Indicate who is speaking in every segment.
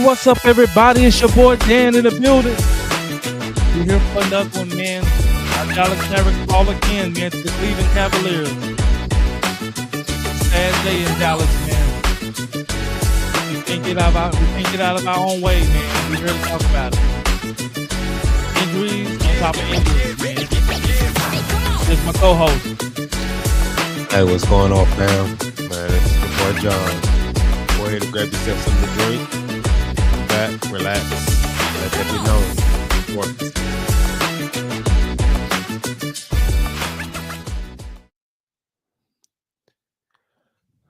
Speaker 1: what's up, everybody? It's your boy Dan in the building. We're here for another one, man. Our Dallas Mavericks fall again, man, to the Cleveland Cavaliers. Sad day in Dallas, man. We can't get out of our own way, man. We're here to talk about it. Injuries on top of injuries, man. This is my co-host.
Speaker 2: Hey, what's going on, fam? Man, it's your boy John. Go ahead and grab yourself something to drink. Come back, relax. Let that be known. Works.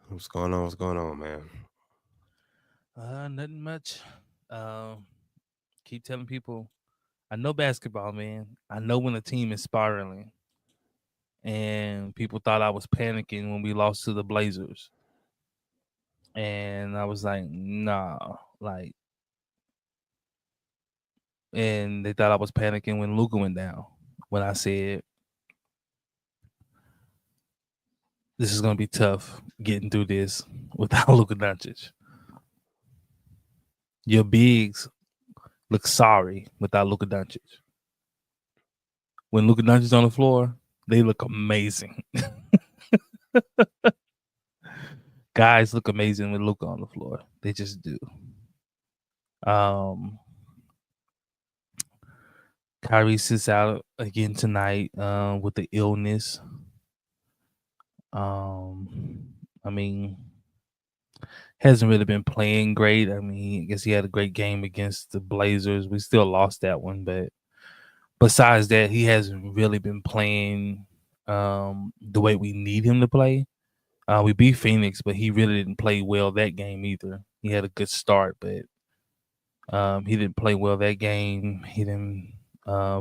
Speaker 2: What's going on? What's going on, man?
Speaker 1: Nothing much. Keep telling people, I know basketball, man. I know when a team is spiraling. And people thought I was panicking when we lost to the Blazers. And I was like, nah, and they thought I was panicking when Luka went down. When I said, this is going to be tough getting through this without Luka Doncic. Your bigs look sorry without Luka Doncic. When Luka Doncic's on the floor, they look amazing. Guys look amazing with Luka on the floor. They just do. Kyrie sits out again tonight with the illness. Hasn't really been playing great. I guess he had a great game against the Blazers. We still lost that one, but besides that, he hasn't really been playing the way we need him to play. We beat Phoenix, but he really didn't play well that game either. He had a good start, but he didn't play well that game. He didn't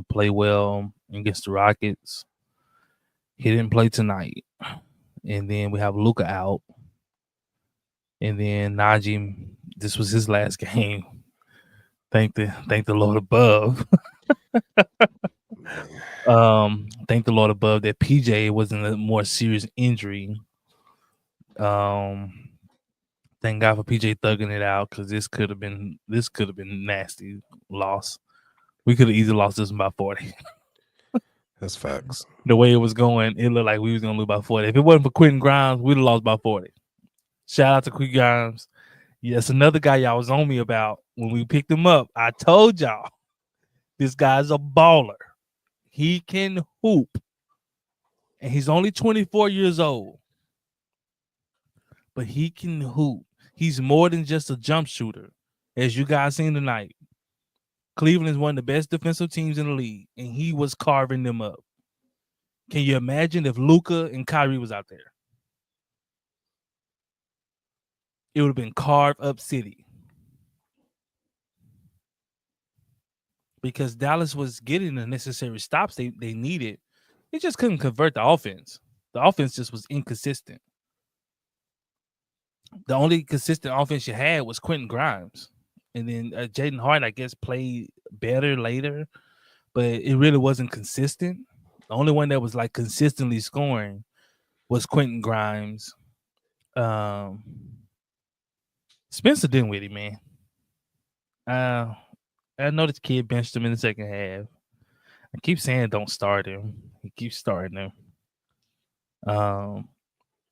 Speaker 1: play well against the Rockets. He didn't play tonight. And then we have Luka out. And then Najee, this was his last game. Thank the Lord above. Thank the Lord above that PJ wasn't a more serious injury. Thank God for PJ thugging it out, because this could have been nasty loss. We could have easily lost this by 40.
Speaker 2: That's facts.
Speaker 1: The way it was going, it looked like we was gonna lose by 40. If it wasn't for Quentin Grimes, we'd have lost by 40. Shout out to Quentin Grimes. Yes, another guy y'all was on me about when we picked him up. I told y'all this guy's a baller. He can hoop. And he's only 24 years old. But he can hoop. He's more than just a jump shooter, as you guys seen tonight. Cleveland is one of the best defensive teams in the league, and he was carving them up. Can you imagine if Luka and Kyrie was out there? It would have been carved up city. Because Dallas was getting the necessary stops they needed. They just couldn't convert the offense. The offense just was inconsistent. The only consistent offense you had was Quentin Grimes. And then Jaden Harden, I guess, played better later. But it really wasn't consistent. The only one that was like consistently scoring was Quentin Grimes. Spencer Dinwiddie, man. I know this kid benched him in the second half. I keep saying don't start him. He keeps starting him.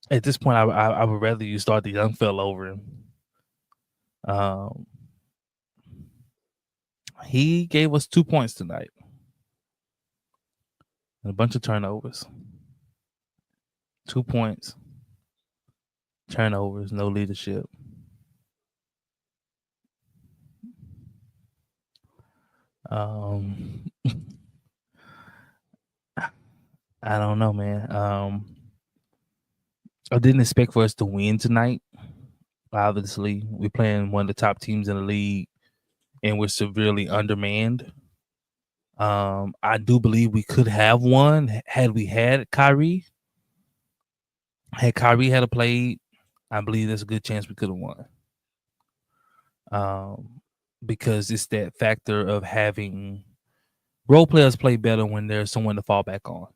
Speaker 1: At this point, I would rather you start the young fella over him. He gave us 2 points tonight. And a bunch of turnovers. 2 points. Turnovers, no leadership. I don't know, man. I didn't expect for us to win tonight. Obviously, we're playing one of the top teams in the league, and we're severely undermanned. I do believe we could have won had we had Kyrie. Had Kyrie had played, I believe there's a good chance we could have won. Because it's that factor of having role players play better when there's someone to fall back on.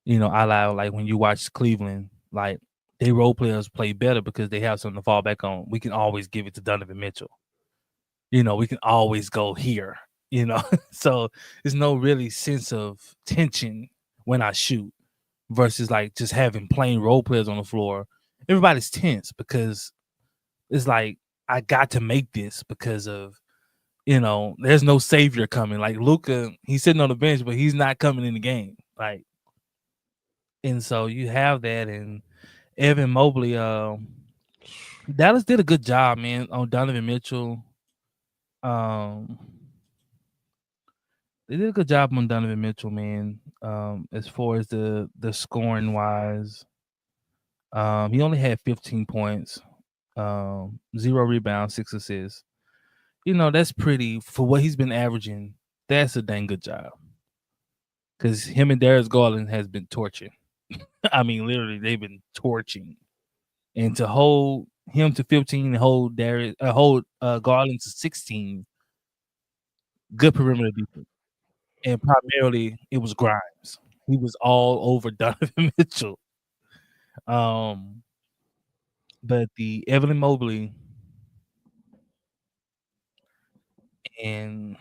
Speaker 1: You know, I like when you watch Cleveland, like they role players play better because they have something to fall back on. We can always give it to Donovan Mitchell. We can always go here. So there's no really sense of tension when I shoot versus like just having plain role players on the floor. Everybody's tense because it's like I got to make this because of there's no savior coming. Like Luka, he's sitting on the bench, but he's not coming in the game. Like, and so you have that, and Evan Mobley, Dallas did a good job, man, on Donovan Mitchell. They did a good job on Donovan Mitchell, man. As far as the scoring wise, he only had 15 points, 0 rebounds, 6 assists. That's pretty for what he's been averaging. That's a dang good job. Because him and Darius Garland has been torching. I mean, literally, they've been torching. And to hold him to 15 and hold Garland to 16, good perimeter defense. And primarily, it was Grimes. He was all over Donovan Mitchell. But the Evan Mobley and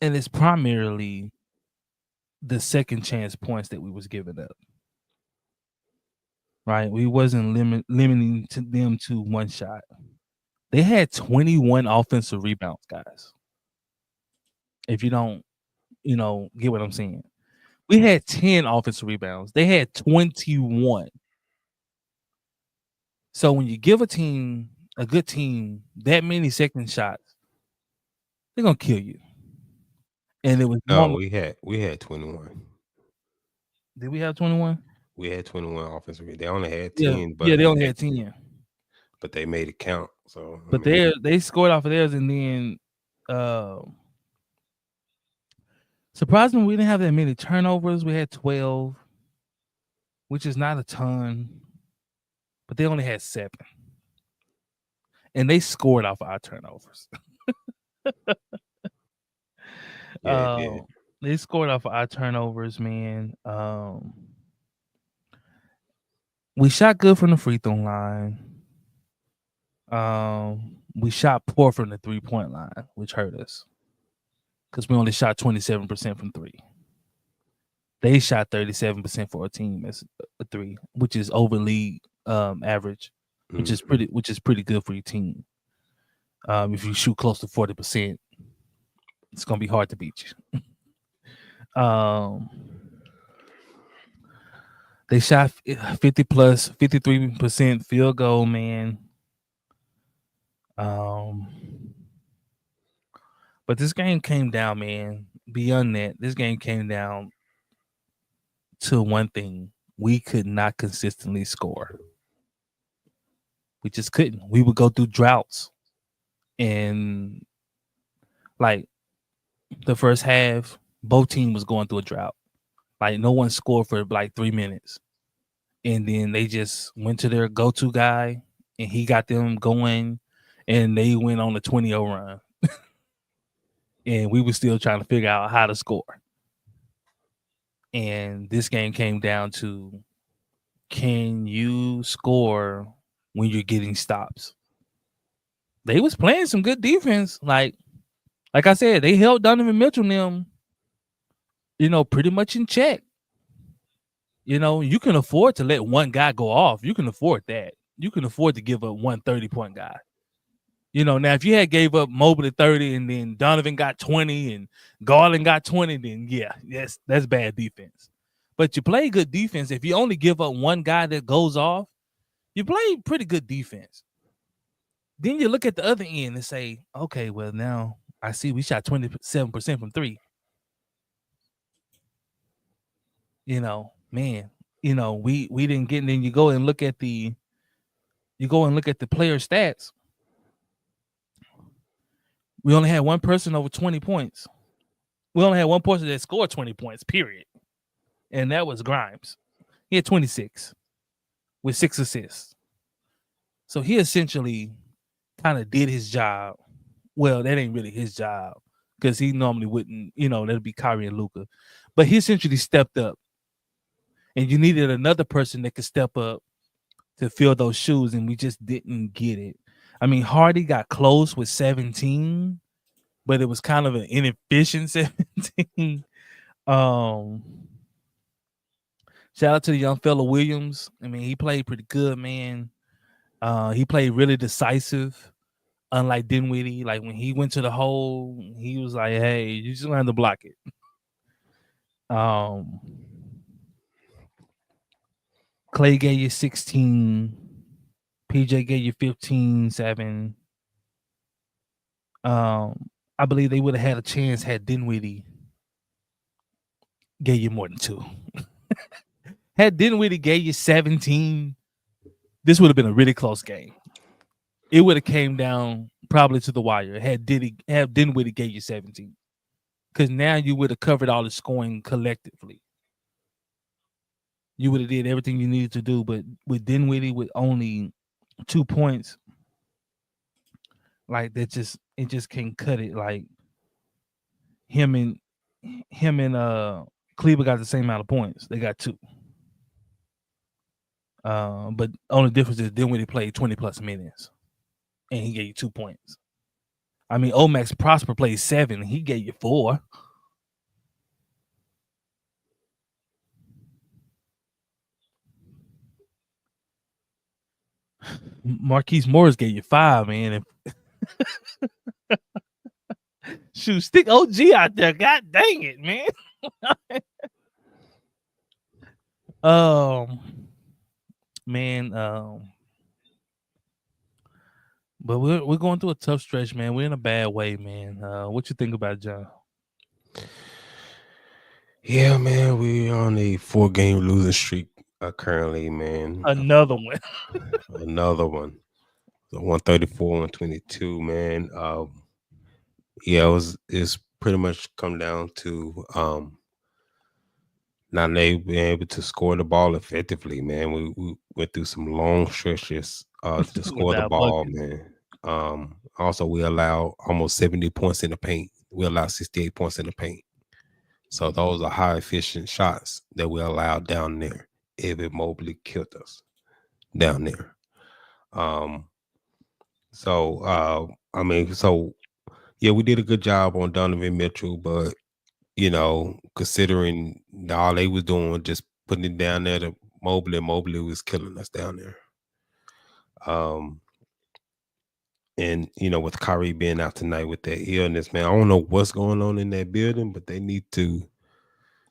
Speaker 1: it's primarily the second chance points that we was giving up. Right? We wasn't limiting to them to one shot. They had 21 offensive rebounds, guys. If you don't, get what I'm saying. We had 10 offensive rebounds. They had 21. So when you give a good team, that many second shots, they're gonna kill you. And it was
Speaker 2: No, we had 21.
Speaker 1: Did we have 21?
Speaker 2: We had 21 offensive. They only had
Speaker 1: 10,
Speaker 2: but
Speaker 1: they only had 10.
Speaker 2: But they made it count. So
Speaker 1: but they scored off of theirs, and then surprisingly, we didn't have that many turnovers. We had 12, which is not a ton, but they only had 7. And they scored off of our turnovers.
Speaker 2: Yeah,
Speaker 1: they scored off of our turnovers, man. We shot good from the free throw line. We shot poor from the 3-point line, which hurt us because we only shot 27% from 3. They shot 37% for a team as a 3, which is over league average, which is pretty good for your team. If you shoot close to 40%, it's gonna be hard to beat you. They shot 50 plus 53% field goal, man. But this game came down, man. Beyond that, this game came down to one thing. We could not consistently score. We just couldn't. We would go through droughts. And like the first half, both teams was going through a drought. Like no one scored for like 3 minutes. And then they just went to their go-to guy and he got them going and they went on a 20-0 run. And we were still trying to figure out how to score. And this game came down to, can you score when you're getting stops? They was playing some good defense. Like I said, they held Donovan Mitchell and them, pretty much in check. You can afford to let one guy go off. You can afford that. You can afford to give up one 30-point guy. Now if you had gave up Mobley 30 and then Donovan got 20 and Garland got 20, then yeah, that's bad defense. But you play good defense. If you only give up one guy that goes off, you play pretty good defense. Then you look at the other end and say, okay, well, now I see we shot 27% from 3. Man, we didn't get. And then you go and look at the player stats. We only had one person over 20 points. We only had one person that scored 20 points, period. And that was Grimes. He had 26 with 6 assists. So he essentially kind of did his job. Well, that ain't really his job because he normally wouldn't, that'd be Kyrie and Luka. But he essentially stepped up and you needed another person that could step up to fill those shoes, and we just didn't get it. I mean, Hardy got close with 17, but it was kind of an inefficient 17. Um, Shout out to the young fella Williams. I mean, he played pretty good, man. He played really decisive, unlike Dinwiddie. Like when he went to the hole, he was like, "Hey, you just gonna have to block it." Clay gave you 16. PJ gave you 15, 7. I believe they would have had a chance had Dinwiddie gave you more than 2. Had Dinwiddie gave you 17, this would have been a really close game. It would have came down probably to the wire. Had Dinwiddie gave you 17, because now you would have covered all the scoring collectively. You would have did everything you needed to do, but with Dinwiddie with only 2 points, like it just can't cut it. Like him and Cleveland got the same amount of points. They got 2. But only difference is Dinwiddie played 20 plus minutes, and he gave you 2 points. I mean, Omax Prosper played 7. He gave you 4. Marquise Morris gave you 5, man. Shoot, stick OG out there. God dang it, man. But we're going through a tough stretch, man. We're in a bad way, man. What you think about it, John?
Speaker 2: Yeah, man, we on a 4-game losing streak currently, man.
Speaker 1: Another one.
Speaker 2: Another one. So 134, 122, man. Yeah, it's pretty much come down to not being able to score the ball effectively, man. We went through some long stretches to score the ball, man. Also, we allowed almost 70 points in the paint. We allowed 68 points in the paint. So those are high efficient shots that we allowed down there. Evan Mobley killed us down there. So yeah, we did a good job on Donovan Mitchell, but considering all they was doing, just putting it down there to Mobley was killing us down there. And with Kyrie being out tonight with that illness, man, I don't know what's going on in that building, but they need to.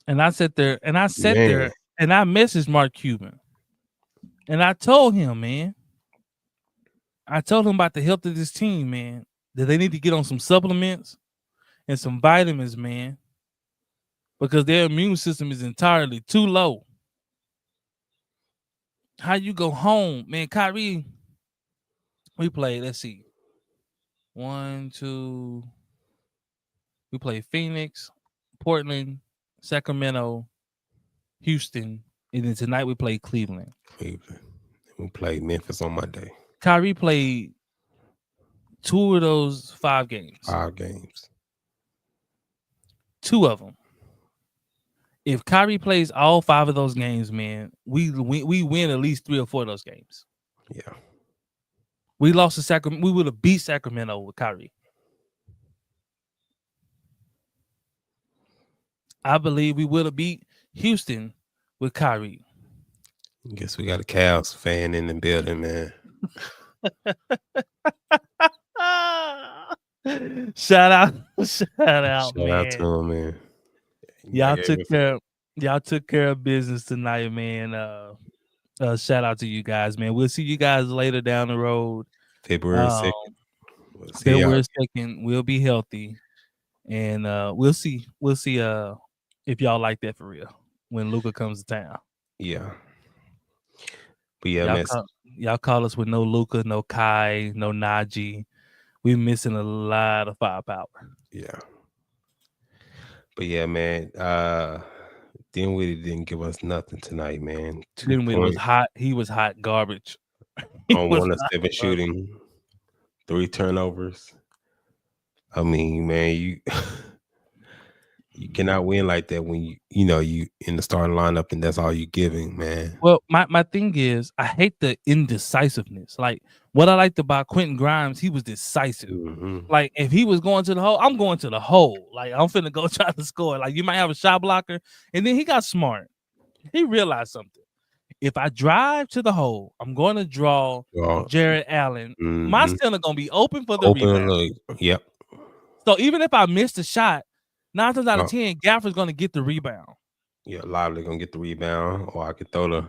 Speaker 1: And I sat there and I messaged Mark Cuban, and I told him, man, about the health of this team, man, that they need to get on some supplements and some vitamins, man, because their immune system is entirely too low. How you go home, man? Kyrie, we played, let's see, 1, 2, we played Phoenix, Portland, Sacramento, Houston, and then tonight we played Cleveland.
Speaker 2: We played Memphis on Monday.
Speaker 1: Kyrie played 2 of those 5 games.
Speaker 2: 5 games.
Speaker 1: 2 of them. If Kyrie plays all 5 of those games, man, we win at least 3 or 4 of those games.
Speaker 2: Yeah.
Speaker 1: We lost to Sacramento. We would have beat Sacramento with Kyrie. I believe we would have beat Houston with Kyrie.
Speaker 2: Guess we got a Cavs fan in the building, man.
Speaker 1: Shout out, man.
Speaker 2: Shout out to him, man.
Speaker 1: Y'all took care of business tonight, man. Shout out to you guys, man. We'll see you guys later down the road.
Speaker 2: February 2nd.
Speaker 1: February 2nd, we'll be healthy, and we'll see if y'all like that for real when Luka comes to town.
Speaker 2: Yeah. But yeah,
Speaker 1: y'all call us with no Luka, no Kai, no Najee. We're missing a lot of firepower.
Speaker 2: Yeah. But yeah, man. Dinwiddie didn't give us nothing tonight, man.
Speaker 1: Dinwiddie was hot. He was hot garbage.
Speaker 2: On 1 of 7 shooting, 3 turnovers. I mean, man, You cannot win like that when you in the starting lineup and that's all you're giving, man.
Speaker 1: Well, my thing is, I hate the indecisiveness. Like what I liked about Quentin Grimes, he was decisive.
Speaker 2: Mm-hmm.
Speaker 1: Like if he was going to the hole, I'm going to the hole. Like I'm finna go try to score. Like you might have a shot blocker, and then he got smart. He realized something. If I drive to the hole, I'm going to draw Jared Allen. My
Speaker 2: Mm-hmm.
Speaker 1: center gonna be open for the
Speaker 2: Open
Speaker 1: rebound.
Speaker 2: look. Yep.
Speaker 1: So even if I miss the shot, 9 times out of 10, Gafford's gonna get the rebound.
Speaker 2: Yeah, Lively gonna get the rebound, or I could throw it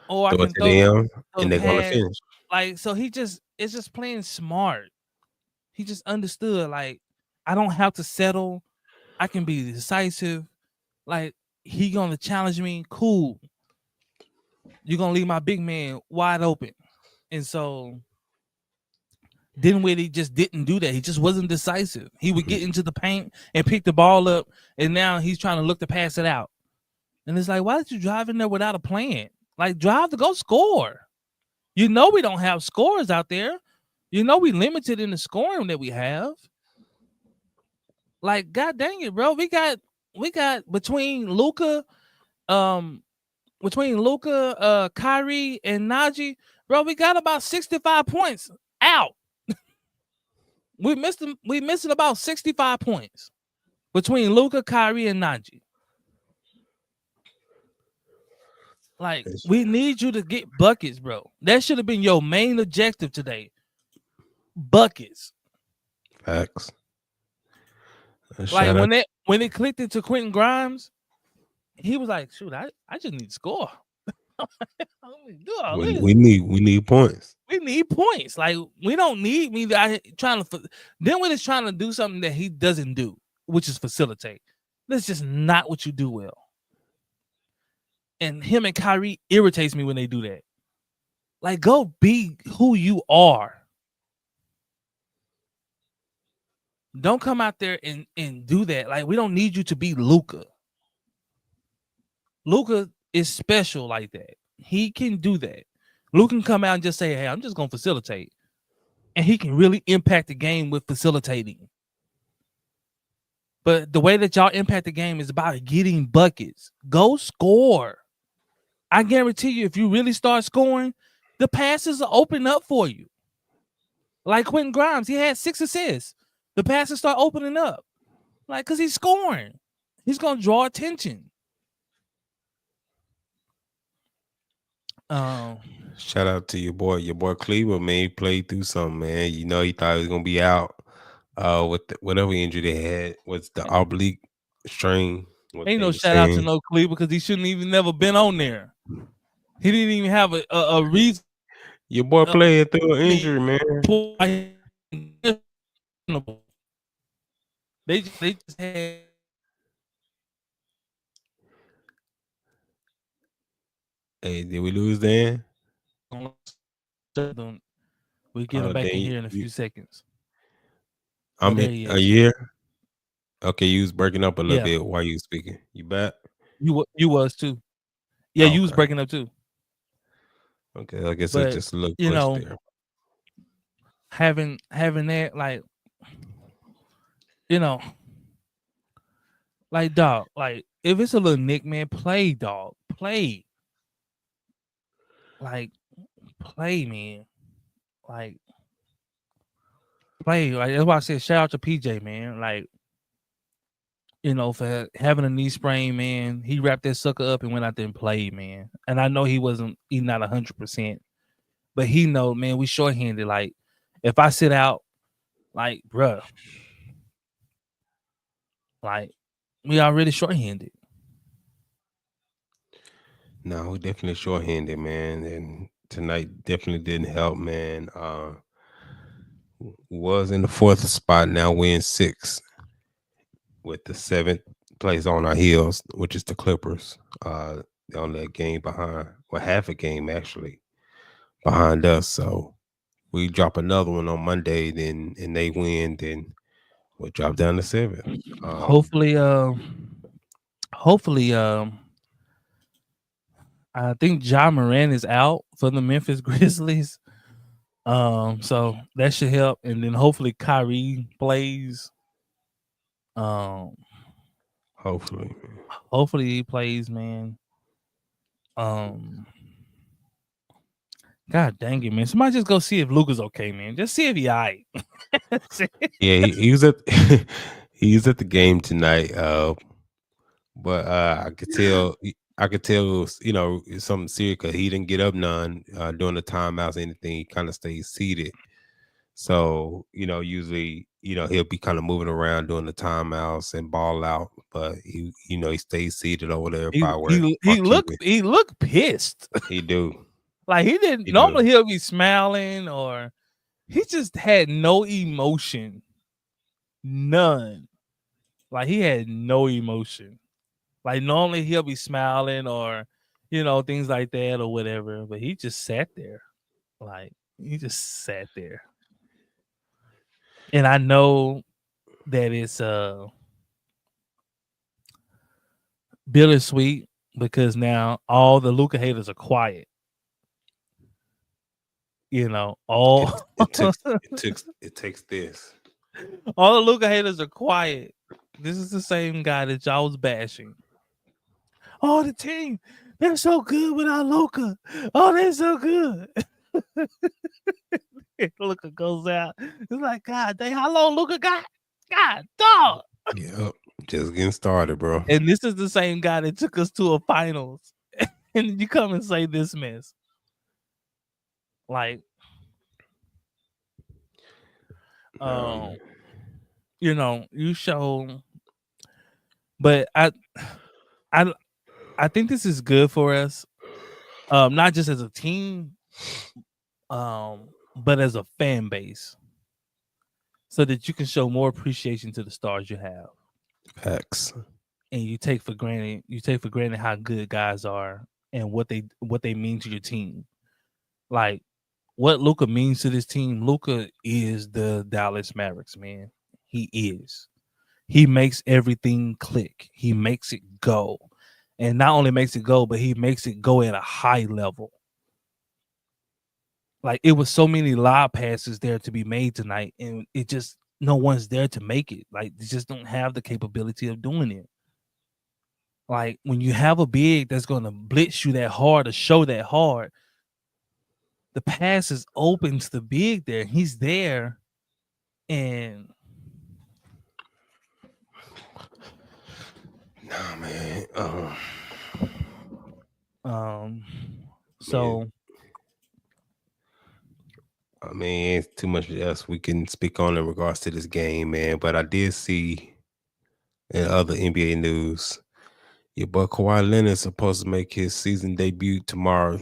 Speaker 1: can
Speaker 2: to
Speaker 1: throw
Speaker 2: them,
Speaker 1: the
Speaker 2: and they're gonna
Speaker 1: pass.
Speaker 2: finish.
Speaker 1: Like so, it's just playing smart. He just understood. Like I don't have to settle. I can be decisive. Like he gonna challenge me. Cool. You're gonna leave my big man wide open, and so Dinwiddie just didn't do that. He just wasn't decisive. He would get into the paint and pick the ball up, and now he's trying to look to pass it out. And it's like, why did you drive in there without a plan? Like, drive to go score. You know we don't have scores out there. You know we limited in the scoring that we have. Like, god dang it, bro. We got between Luka, Kyrie and Najee, bro, we got about 65 points out. We missing about 65 points between Luka, Kyrie, and Najee. Like, we need you to get buckets, bro. That should have been your main objective today. Buckets.
Speaker 2: Facts.
Speaker 1: Like when it clicked into Quentin Grimes, he was like, shoot, I just need to score.
Speaker 2: We need points.
Speaker 1: We need points. Like we don't need me trying to. Then when it's trying to do something that he doesn't do, which is facilitate, that's just not what you do well. And him and Kyrie irritates me when they do that. Like, go be who you are. Don't come out there and do that. Like, we don't need you to be Luka. Luka is special like that. He can do that. Luka can come out and just say, hey, I'm just going to facilitate. And he can really impact the game with facilitating. But the way that y'all impact the game is about getting buckets. Go score. I guarantee you, if you really start scoring, the passes will open up for you. Like Quentin Grimes, he had 6 assists. The passes start opening up. Like, because he's scoring. He's going to draw attention.
Speaker 2: Shout out to your boy Cleveland, man. He played through something, man. You know, he thought he was gonna be out with whatever injury they had. Was the oblique strain?
Speaker 1: Ain't no shout out to no Cleveland because he shouldn't even never been on there. He didn't even have a reason.
Speaker 2: Your boy played through an injury, man.
Speaker 1: They just had.
Speaker 2: Hey, did we lose Dan?
Speaker 1: We'll get him back in here in a few seconds.
Speaker 2: I'm a year. Okay, you was breaking up a little bit while you was speaking. You back?
Speaker 1: You was too. Yeah, you was breaking up too.
Speaker 2: Okay, I guess it's just a little there.
Speaker 1: Having that, like, like, dog, like, if it's a little nick, man, play, dog. Play. Like, play, man. Like, play. Like, that's why I said shout out to PJ, man. Like, for having a knee sprain, man, he wrapped that sucker up and went out there and played, man. And I know he's not 100%, but he know, man, we shorthanded. Like, if I sit out, like, bruh, like, we already shorthanded.
Speaker 2: No, we definitely shorthanded, man. And tonight definitely didn't help, man. Was in the 4th spot. Now we're in 6th with the 7th place on our heels, which is the Clippers. They're on that game behind, well, half a game actually behind us. So we drop another one on Monday, then and they win, then we'll drop down to 7th.
Speaker 1: Hopefully, I think Ja Morant is out for the Memphis Grizzlies. So that should help. And then hopefully Kyrie plays.
Speaker 2: Hopefully.
Speaker 1: Hopefully he plays, man. God dang it, man. Somebody just go see if Luka's okay, man. Just see if he all right.
Speaker 2: Yeah, he was at he was at the game tonight. But I could tell it was, it's something serious because he didn't get up none during the timeouts or anything. He kind of stayed seated. So, usually, he'll be kind of moving around during the timeouts and ball out, but he stays seated over there
Speaker 1: he
Speaker 2: by where
Speaker 1: he
Speaker 2: our
Speaker 1: he
Speaker 2: QB.
Speaker 1: looked pissed.
Speaker 2: He do.
Speaker 1: Like he didn't
Speaker 2: He do.
Speaker 1: normally he'll be smiling or he just had no emotion. None. Like he had no emotion. Like normally he'll be smiling or things like that or whatever, but he just sat there. Like he just sat there. And I know that it's bittersweet because now all the Luka haters are quiet. All
Speaker 2: It takes this.
Speaker 1: all the Luka haters are quiet. This is the same guy that y'all was bashing. Oh, the team, they're so good without Luka. Oh, they're so good. Luka goes out. It's like, God dang, how long Luka got? God, dog.
Speaker 2: Yep. Just getting started, bro.
Speaker 1: And this is the same guy that took us to a finals. And you come and say this mess. Like, you show, but I think this is good for us. Not just as a team, but as a fan base. So that you can show more appreciation to the stars you have.
Speaker 2: Facts.
Speaker 1: And you take for granted how good guys are and what they mean to your team. Like what Luka means to this team. Luka is the Dallas Mavericks, man. He is. He makes everything click. He makes it go. And not only makes it go, but he makes it go at a high level. Like it was so many lob passes there to be made tonight, and it just no one's there to make it. Like they just don't have the capability of doing it. Like when you have a big that's going to blitz you that hard or show that hard, the pass is open to the big there. He's there, and
Speaker 2: nah, man.
Speaker 1: So
Speaker 2: man. I mean, it's too much else we can speak on in regards to this game, man. But I did see in other NBA news, your boy Kawhi Leonard is supposed to make his season debut tomorrow.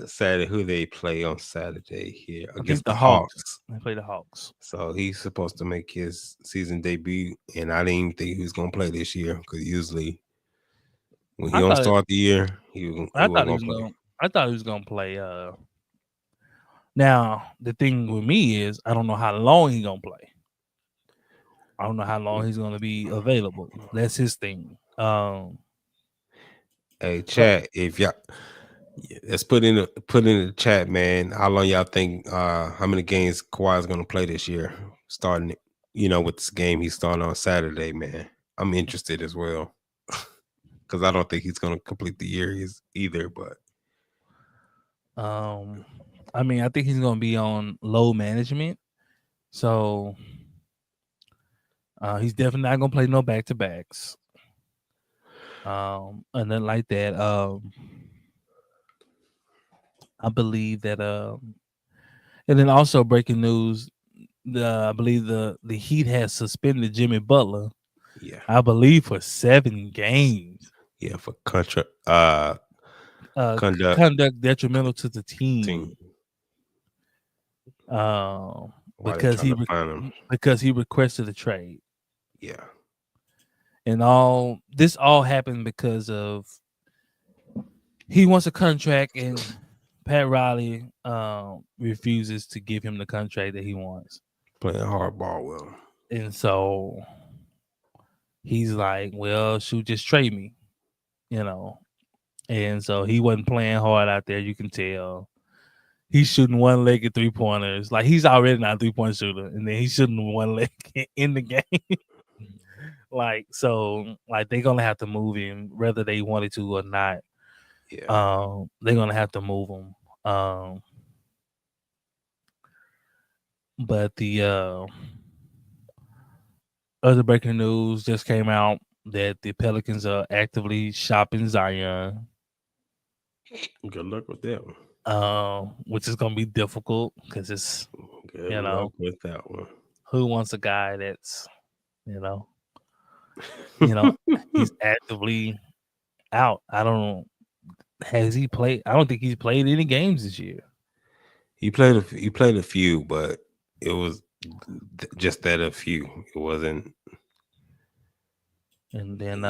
Speaker 2: Saturday, who they play on Saturday here
Speaker 1: I think
Speaker 2: against
Speaker 1: the
Speaker 2: the
Speaker 1: Hawks.
Speaker 2: Hawks.
Speaker 1: They play the Hawks.
Speaker 2: So he's supposed to make his season debut, and I didn't even think he was gonna play this year because usually when he don't start the year, he wasn't gonna play.
Speaker 1: I thought he was gonna play. Now the thing with me is I don't know how long he's gonna play. I don't know how long he's gonna be available. That's his thing.
Speaker 2: Hey, chat, if y'all let's put in the chat, man. How long y'all think? How many games Kawhi is gonna play this year? Starting, with this game he's starting on Saturday, man. I'm interested as well because I don't think he's gonna complete the year either. But
Speaker 1: I mean, I think he's gonna be on low management, so he's definitely not gonna play no back to backs. And then like that. I believe that. And then also breaking news. I believe the Heat has suspended Jimmy Butler.
Speaker 2: Yeah,
Speaker 1: I believe for 7 games.
Speaker 2: Yeah, for conduct
Speaker 1: detrimental to the team. Because he requested a trade.
Speaker 2: Yeah.
Speaker 1: And this all happened because of he wants a contract and Pat Riley refuses to give him the contract that he wants.
Speaker 2: Playing hardball with him.
Speaker 1: And so he's like, well, shoot, just trade me, And so he wasn't playing hard out there, you can tell. he's shooting one-legged 3-pointers. Like, he's already not a 3-point shooter, and then he's shooting one leg in the game. Like, so, like, they're gonna have to move him, whether they wanted to or not.
Speaker 2: Yeah.
Speaker 1: They're gonna have to move him. But the other breaking news just came out that the Pelicans are actively shopping Zion.
Speaker 2: Good luck with that one.
Speaker 1: Which is gonna be difficult because it's
Speaker 2: Good luck with that one.
Speaker 1: Who wants a guy that's he's actively out. I don't know. Has he played? I don't think he's played any games this year.
Speaker 2: He played a few, but it was just that a few. It wasn't.
Speaker 1: And then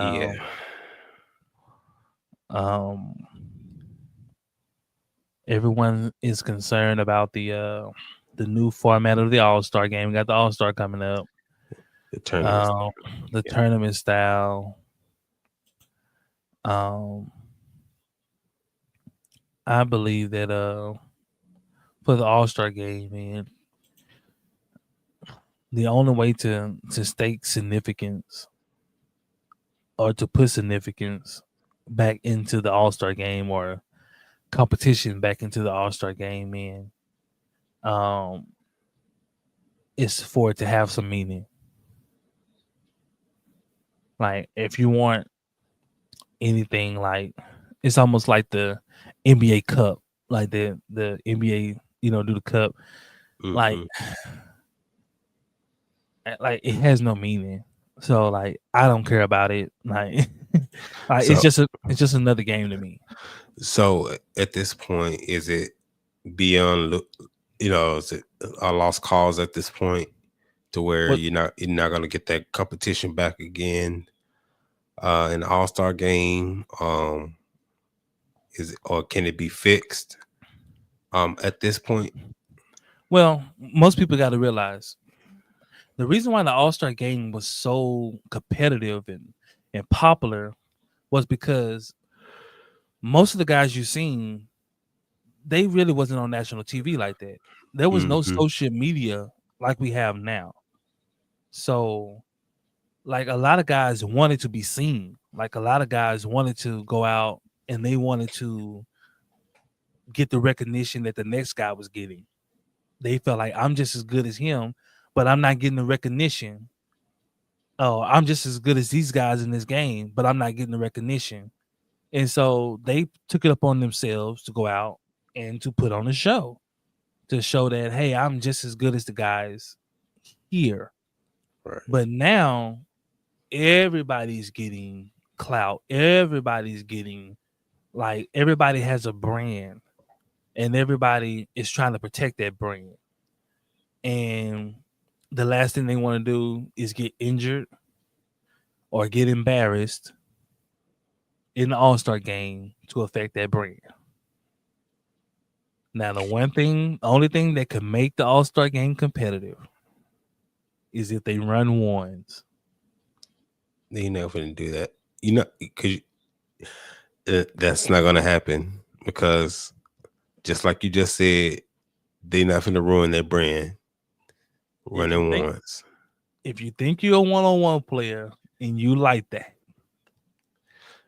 Speaker 1: everyone is concerned about the new format of the All-Star game. We got the All-Star coming up.
Speaker 2: The tournament.
Speaker 1: Tournament style. I believe that for the All-Star game, man, the only way to stake significance or to put significance back into the All-Star game or competition back into the All-Star game, man, is for it to have some meaning. Like, if you want anything, like, it's almost like the NBA Cup, like the NBA, do the Cup, like it has no meaning. So, like, I don't care about it. Like, it's just another game to me.
Speaker 2: So at this point, is it beyond, is it a lost cause at this point, to where you're not going to get that competition back again in the All-Star game? Is it, or can it be fixed at this point?
Speaker 1: Well, most people got to realize the reason why the All-Star game was so competitive and popular was because most of the guys you've seen, they really wasn't on national TV like that. There was no social media like we have now. So, like, a lot of guys wanted to be seen. Like, a lot of guys wanted to go out and they wanted to get the recognition that the next guy was getting. They felt like, I'm just as good as him, but I'm not getting the recognition. Oh, I'm just as good as these guys in this game, but I'm not getting the recognition. And so they took it upon themselves to go out and to put on a show, to show that, hey, I'm just as good as the guys here.
Speaker 2: Right.
Speaker 1: But now everybody's getting clout. Everybody's getting, like, everybody has a brand and everybody is trying to protect that brand. And the last thing they want to do is get injured or get embarrassed in the All-Star game to affect that brand. Now, the only thing that could make the All-Star game competitive is if they run ones.
Speaker 2: They're not going to do that. Because that's not going to happen, because just like you just said, they're not going to ruin their brand running ones.
Speaker 1: If you think you're a one-on-one player and you like that,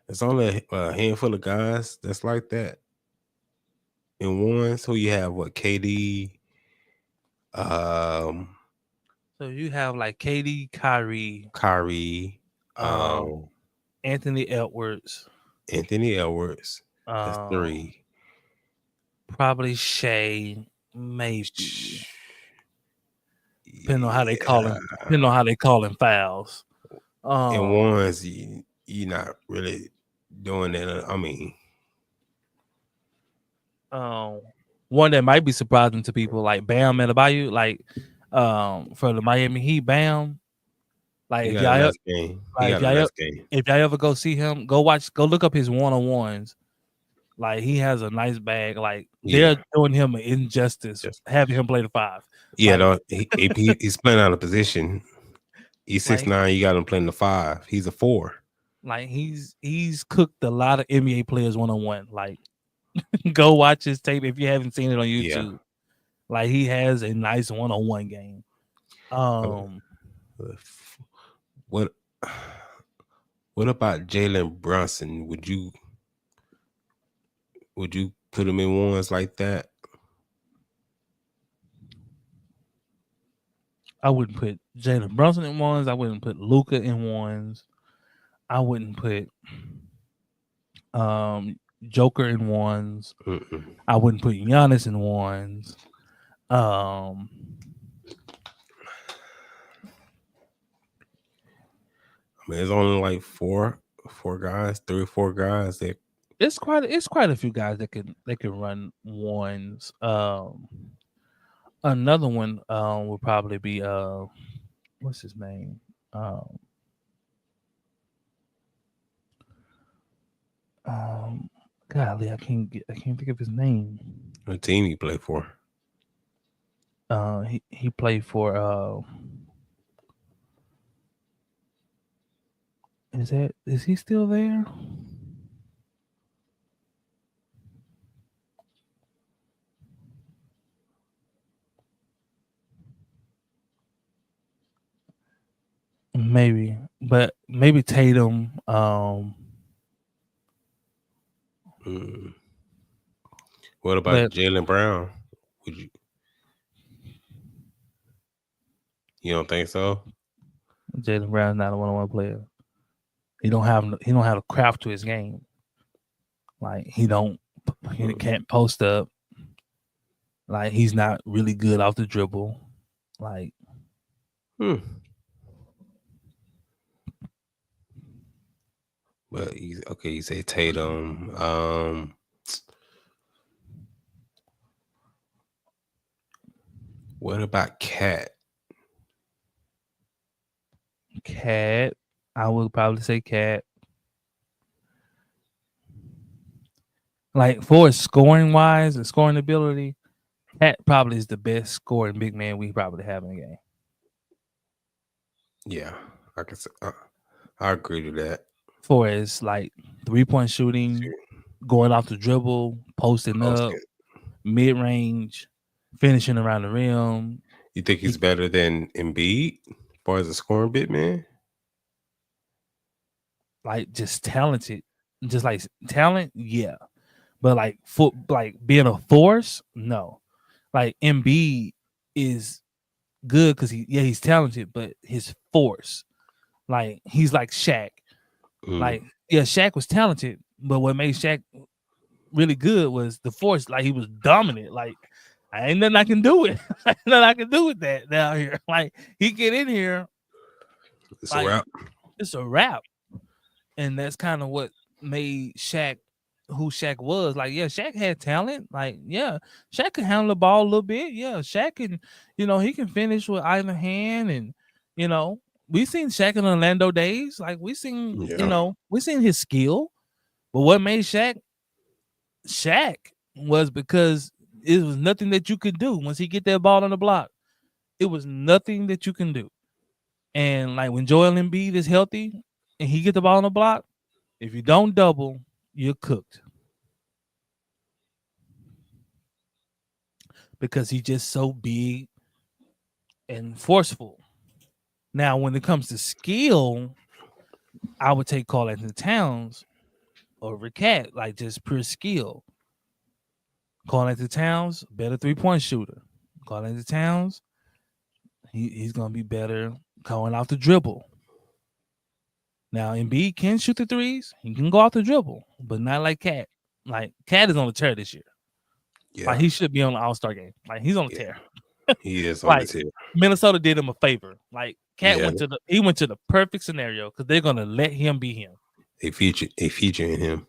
Speaker 2: it's only a handful of guys that's like that in ones. So you have what, KD?
Speaker 1: So you have like KD, Kyrie, Anthony Edwards.
Speaker 2: That's 3.
Speaker 1: Probably Shea, maybe. Depending on how they call him. Depending on how they call him fouls.
Speaker 2: In ones, you're not really doing that. I mean,
Speaker 1: one that might be surprising to people, like Bam Adebayo, like for the Miami Heat, Bam. Like, if y'all ever go see him, go look up his one-on-ones. Like, he has a nice bag. Like, they're doing him an injustice having him play the 5.
Speaker 2: Yeah, like, he's playing out of position. He's 6'9". You got him playing the 5. He's a 4.
Speaker 1: Like, he's cooked a lot of NBA players one-on-one. Like, Go watch his tape if you haven't seen it on
Speaker 2: Yeah.
Speaker 1: YouTube. Like he has a nice one-on-one game.
Speaker 2: Uh, What what about Jalen Brunson? Would you put him in ones like that?
Speaker 1: I wouldn't put Jalen Brunson in ones. I wouldn't put Luca in ones. I wouldn't put Joker in ones.
Speaker 2: Mm-mm.
Speaker 1: I wouldn't put Giannis in ones. Um,
Speaker 2: I mean, it's only like four guys, 3 or 4 guys that.
Speaker 1: it's quite a few guys that can run ones. Another one would probably be what's his name? Um, um, golly, I can't think of his name.
Speaker 2: What team he play for?
Speaker 1: He played for is he still there? Maybe, but maybe Tatum.
Speaker 2: Mm. What about
Speaker 1: But
Speaker 2: Jalen Brown? Would you? You don't think so?
Speaker 1: Jalen Brown's not a one-on-one player. He don't have a craft to his game. Like he can't post up. Like he's not really good off the dribble. Like
Speaker 2: But you say Tatum. What about Cat?
Speaker 1: Cat, I would probably say Cat. Like for scoring wise and scoring ability, Cat probably is the best scoring big man we probably have in the game.
Speaker 2: Yeah, I can say, I agree to that.
Speaker 1: For his like 3-point shooting, going off the dribble, posting up, mid range, finishing around the rim.
Speaker 2: You think he's better than Embiid as far as a scoring big man?
Speaker 1: Like just talented, just like talent, yeah. But like being a force, no. Like Embiid is good because he's talented, but his force, like he's like Shaq. Like Shaq was talented, but what made Shaq really good was the force. Like he was dominant. Like I ain't nothing I can do with. Nothing I can do with that down here. Like he get in here,
Speaker 2: it's a wrap.
Speaker 1: It's a wrap, and that's kind of what made Shaq who Shaq was. Like, yeah, Shaq had talent. Like, yeah, Shaq could handle the ball a little bit. Yeah, Shaq can, he can finish with either hand, and we seen Shaq in Orlando days. Like, we seen, we seen his skill. But what made Shaq was because it was nothing that you could do once he get that ball on the block. It was nothing that you can do. And like when Joel Embiid is healthy and he get the ball on the block, if you don't double, you're cooked. Because he's just so big and forceful. Now, when it comes to skill, I would take Karl-Anthony Towns over Cat, like just pure skill. Karl-Anthony Towns, better 3-point shooter. Karl-Anthony Towns, he's going to be better going off the dribble. Now, Embiid can shoot the threes. He can go off the dribble, but not like Cat. Like, Cat is on the tear this year. Yeah. Like, he should be on the All-Star game. Like, he's on the tear.
Speaker 2: He is on the tear.
Speaker 1: Minnesota did him a favor. Like, Cat went to the perfect scenario because they're going to let him be him.
Speaker 2: They feature in him.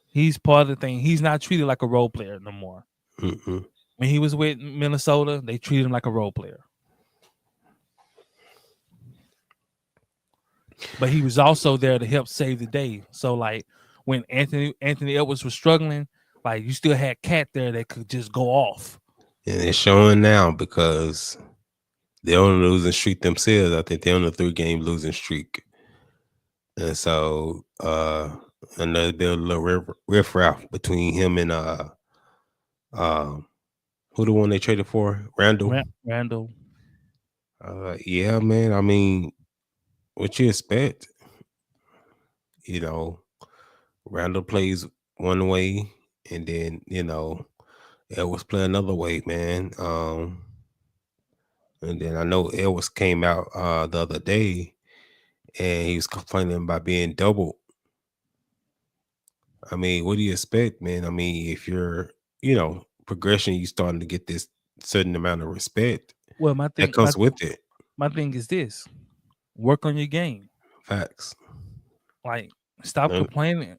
Speaker 1: He's part of the thing. He's not treated like a role player no more.
Speaker 2: Mm-mm.
Speaker 1: When he was with Minnesota, they treated him like a role player. But he was also there to help save the day. So, like, when Anthony Edwards was struggling, like, you still had Cat there that could just go off.
Speaker 2: And it's showing now because they're on a losing streak themselves. I think they're on a 3-game losing streak. And so another bit of little riff-raff between him and who the one they traded for? Randall.
Speaker 1: Randall.
Speaker 2: Yeah, man. I mean, what you expect? You know, Randall plays one way, and then Edwards play another way, man. And then I know Edwards came out the other day, and he was complaining about being doubled. I mean, what do you expect, man? I mean, if you're, progression, you starting to get this certain amount of respect
Speaker 1: Well,
Speaker 2: that comes with it.
Speaker 1: my thing is this: work on your game.
Speaker 2: Facts.
Speaker 1: Like, stop complaining.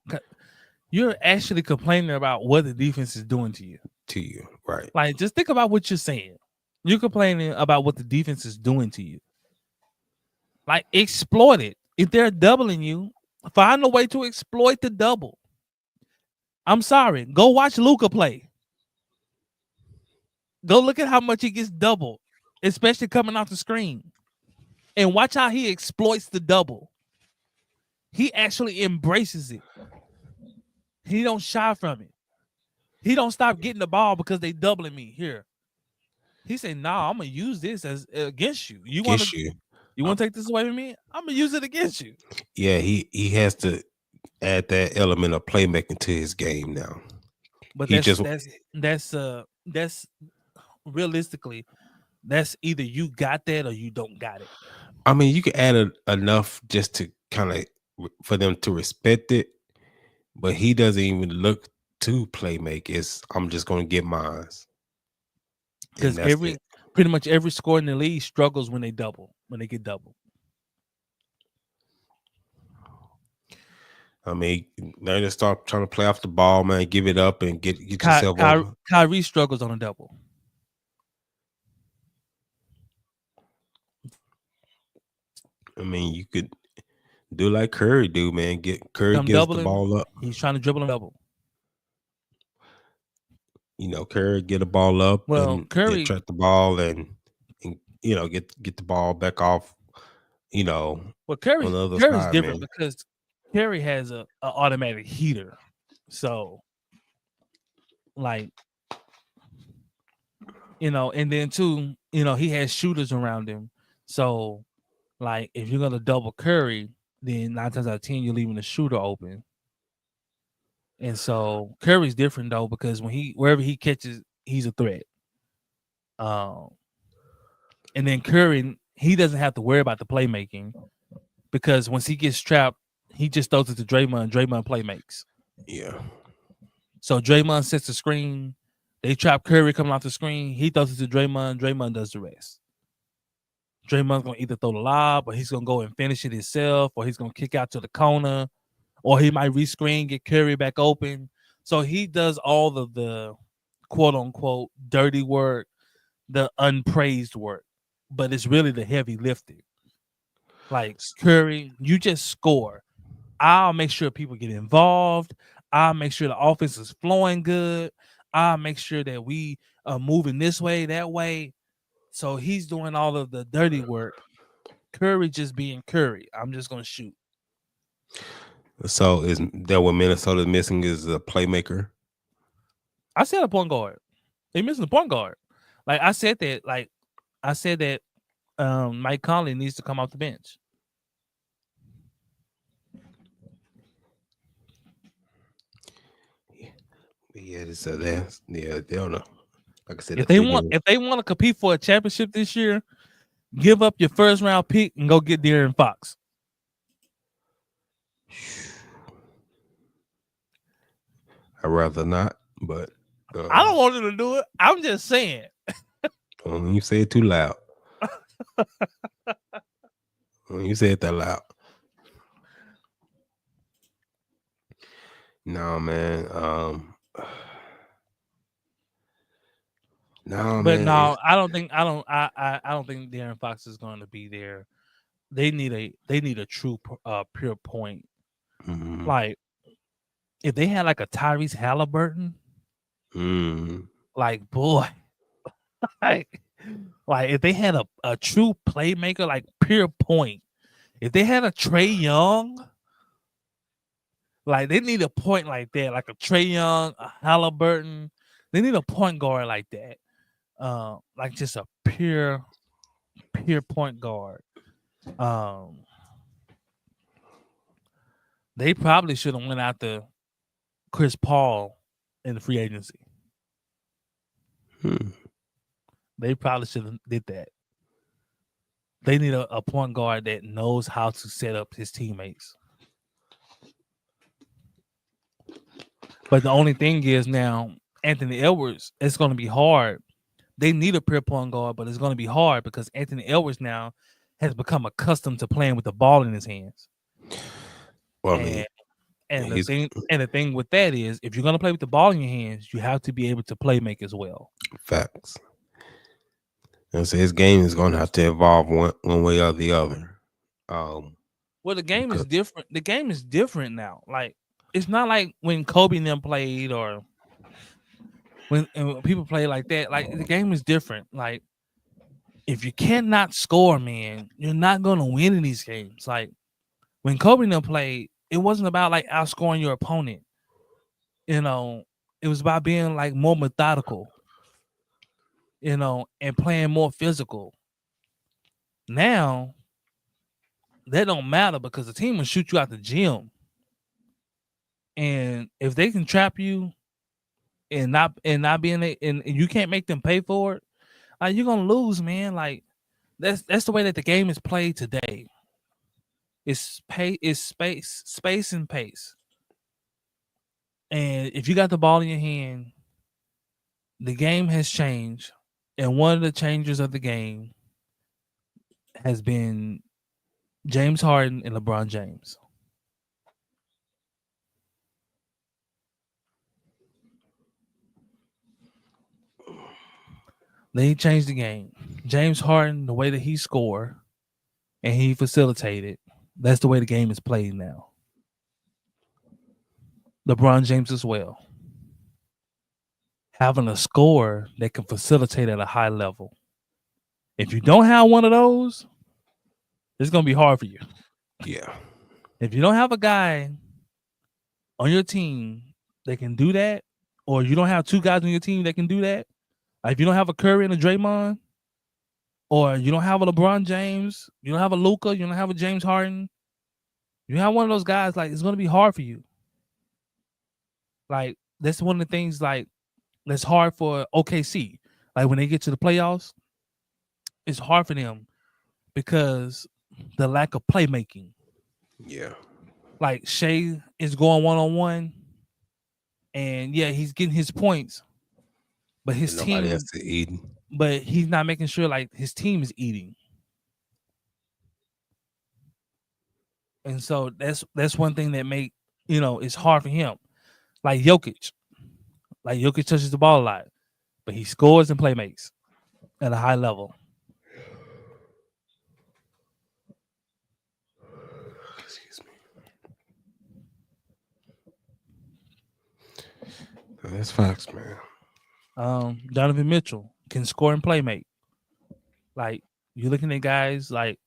Speaker 1: You're actually complaining about what the defense is doing to you.
Speaker 2: Right?
Speaker 1: Like, just think about what you're saying. You're complaining about what the defense is doing to you. Like, exploit it. If they're doubling you, find a way to exploit the double. I'm sorry. Go watch Luka play. Go look at how much he gets doubled, especially coming off the screen. And watch how he exploits the double. He actually embraces it. He don't shy from it. He don't stop getting the ball because they doubling me here. He said, "Nah, I'm gonna use this as against you. You want to take this away from me? I'm gonna use it against you."
Speaker 2: Yeah, he has to add that element of playmaking to his game now.
Speaker 1: But that's realistically, that's either you got that or you don't got it.
Speaker 2: I mean, you can add enough just to kind of for them to respect it, but he doesn't even look to play make. I'm just going to get mine.
Speaker 1: Because pretty much every scorer in the league struggles when they get double.
Speaker 2: I mean, they just start trying to play off the ball, man. Give it up and get yourself over.
Speaker 1: Kyrie struggles on a double.
Speaker 2: I mean, you could do like Curry do, man. Curry gets the ball up.
Speaker 1: He's trying to dribble and double.
Speaker 2: Curry get a ball up and
Speaker 1: Curry
Speaker 2: track the ball and get the ball back off.
Speaker 1: Well, Curry's different, man, because Curry has a automatic heater, so like and then too, he has shooters around him. So like if you're gonna double Curry, then 9 times out of 10 you're leaving the shooter open. And so Curry's different though, because wherever he catches, he's a threat. And then Curry, he doesn't have to worry about the playmaking, because once he gets trapped, he just throws it to Draymond. Draymond play makes.
Speaker 2: Yeah.
Speaker 1: So Draymond sets the screen. They trap Curry coming off the screen. He throws it to Draymond. Draymond does the rest. Draymond's going to either throw the lob, or he's going to go and finish it himself, or he's going to kick out to the corner, or he might rescreen, get Curry back open. So he does all of the quote-unquote dirty work, the unpraised work, but it's really the heavy lifting. Like, Curry, you just score. I'll make sure people get involved. I'll make sure the offense is flowing good. I'll make sure that we are moving this way, that way. So he's doing all of the dirty work. Curry just being Curry. I'm just going to shoot.
Speaker 2: So is that what Minnesota's missing, is a playmaker?
Speaker 1: I said a point guard. They're missing a point guard. I said that Mike Conley needs to come off the bench.
Speaker 2: Yeah, they don't know. Like I said,
Speaker 1: if they want to compete for a championship this year, give up your first round pick and go get De'Aaron Fox.
Speaker 2: I'd rather not, but
Speaker 1: I don't want them to do it. I'm just saying.
Speaker 2: You say it too loud. You say it that loud. No, man.
Speaker 1: I don't think De'Aaron Fox is going to be there. They need a true pure point.
Speaker 2: Mm-hmm.
Speaker 1: Like, if they had like a Tyrese Halliburton, like, boy, like if they had a true playmaker, like pure point. If they had a Trae Young, Like they need a point like that, like a Trae Young, a Halliburton. They need a point guard like that, like just a pure point guard. Um, they probably should have went after Chris Paul in the free agency. They probably should have did that. They need a point guard that knows how to set up his teammates. But the only thing is now, Anthony Edwards, it's going to be hard. They need a pure point guard, but it's going to be hard because Anthony Edwards now has become accustomed to playing with the ball in his hands.
Speaker 2: Well, I mean,
Speaker 1: and the thing with that is, if you're going to play with the ball in your hands, you have to be able to play make as well.
Speaker 2: Facts. And so his game is going to have to evolve one way or the other.
Speaker 1: Well, the game is different. The game is different now. Like, it's not like when Kobe and them played or when people play like that. Like, the game is different. Like, if you cannot score, man, you're not going to win in these games. Like, when Kobe and them played, it wasn't about like outscoring your opponent. You know, it was about being like more methodical, you know, and playing more physical. Now, that don't matter because the team will shoot you out the gym. And if they can trap you and not be in it, and you can't make them pay for it, you're gonna lose, man. Like that's the way that the game is played today. It's space and pace. And if you got the ball in your hand, the game has changed. And one of the changes of the game has been James Harden and LeBron James. They changed the game. James Harden, the way that he scored and he facilitated, that's the way the game is played now. LeBron James as well. Having a scorer that can facilitate at a high level. If you don't have one of those, it's going to be hard for you.
Speaker 2: Yeah.
Speaker 1: If you don't have a guy on your team that can do that, or you don't have two guys on your team that can do that, like if you don't have a Curry and a Draymond, or you don't have a LeBron James, you don't have a Luka, you don't have a James Harden, you have one of those guys, like it's going to be hard for you. Like that's one of the things like that's hard for OKC. Like when they get to the playoffs, it's hard for them because the lack of playmaking.
Speaker 2: Yeah.
Speaker 1: Like Shea is going one-on-one, and yeah, he's getting his points, but his team
Speaker 2: else is eating.
Speaker 1: But he's not making sure like his team is eating. And so that's one thing that make, you know, it's hard for him. Like Jokic. Like Jokic touches the ball a lot, but he scores and play makes at a high level.
Speaker 2: Excuse me. That's facts, man.
Speaker 1: Donovan Mitchell can score and play make. Like you're looking at guys like,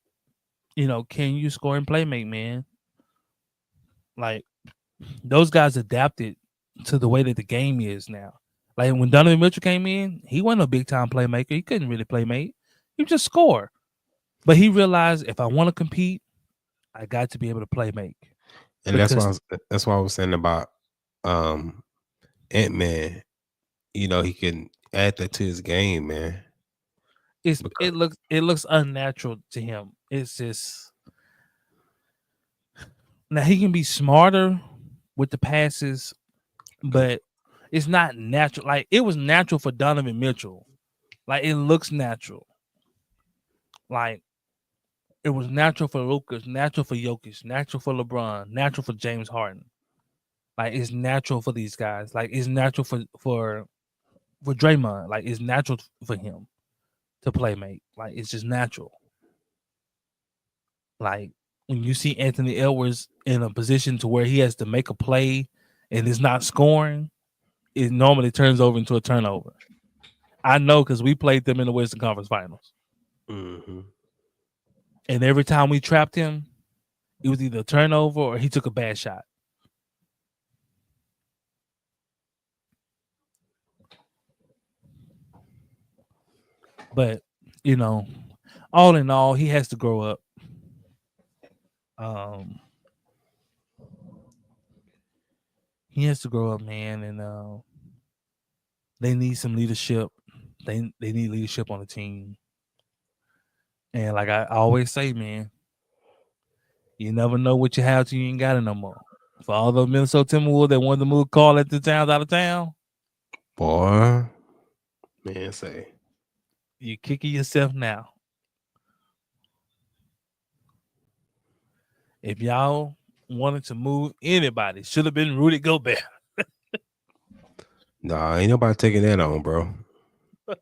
Speaker 1: you know, can you score and play make, man? Like those guys adapted to the way that the game is now. Like when Donovan Mitchell came in, he wasn't a big time playmaker. He couldn't really play make. He just score. But he realized if I want to compete, I got to be able to play make.
Speaker 2: And that's why I was saying about Ant-Man. You know, he can add that to his game, man.
Speaker 1: It looks unnatural to him. It's just now he can be smarter with the passes, but it's not natural. Like it was natural for Donovan Mitchell. Like it looks natural. Like it was natural for Lucas, natural for Jokic, natural for LeBron, natural for James Harden. Like it's natural for these guys. Like it's natural for Draymond. Like it's natural for him to play make. Like it's just natural. Like when you see Anthony Edwards in a position to where he has to make a play and is not scoring, it normally turns over into a turnover. I know because we played them in the Western Conference Finals.
Speaker 2: Mm-hmm.
Speaker 1: And every time we trapped him, it was either a turnover or he took a bad shot. But all in all, he has to grow up. He has to grow up, man, and they need some leadership. They need leadership on the team. And like I always say, man, you never know what you have till you ain't got it no more. For all the Minnesota Timberwolves that wanted to move Karl-Anthony Towns out of town,
Speaker 2: boy, man, say
Speaker 1: you're kicking yourself now. If y'all wanted to move anybody, should have been Rudy Gobert.
Speaker 2: Nah, ain't nobody taking that on, bro.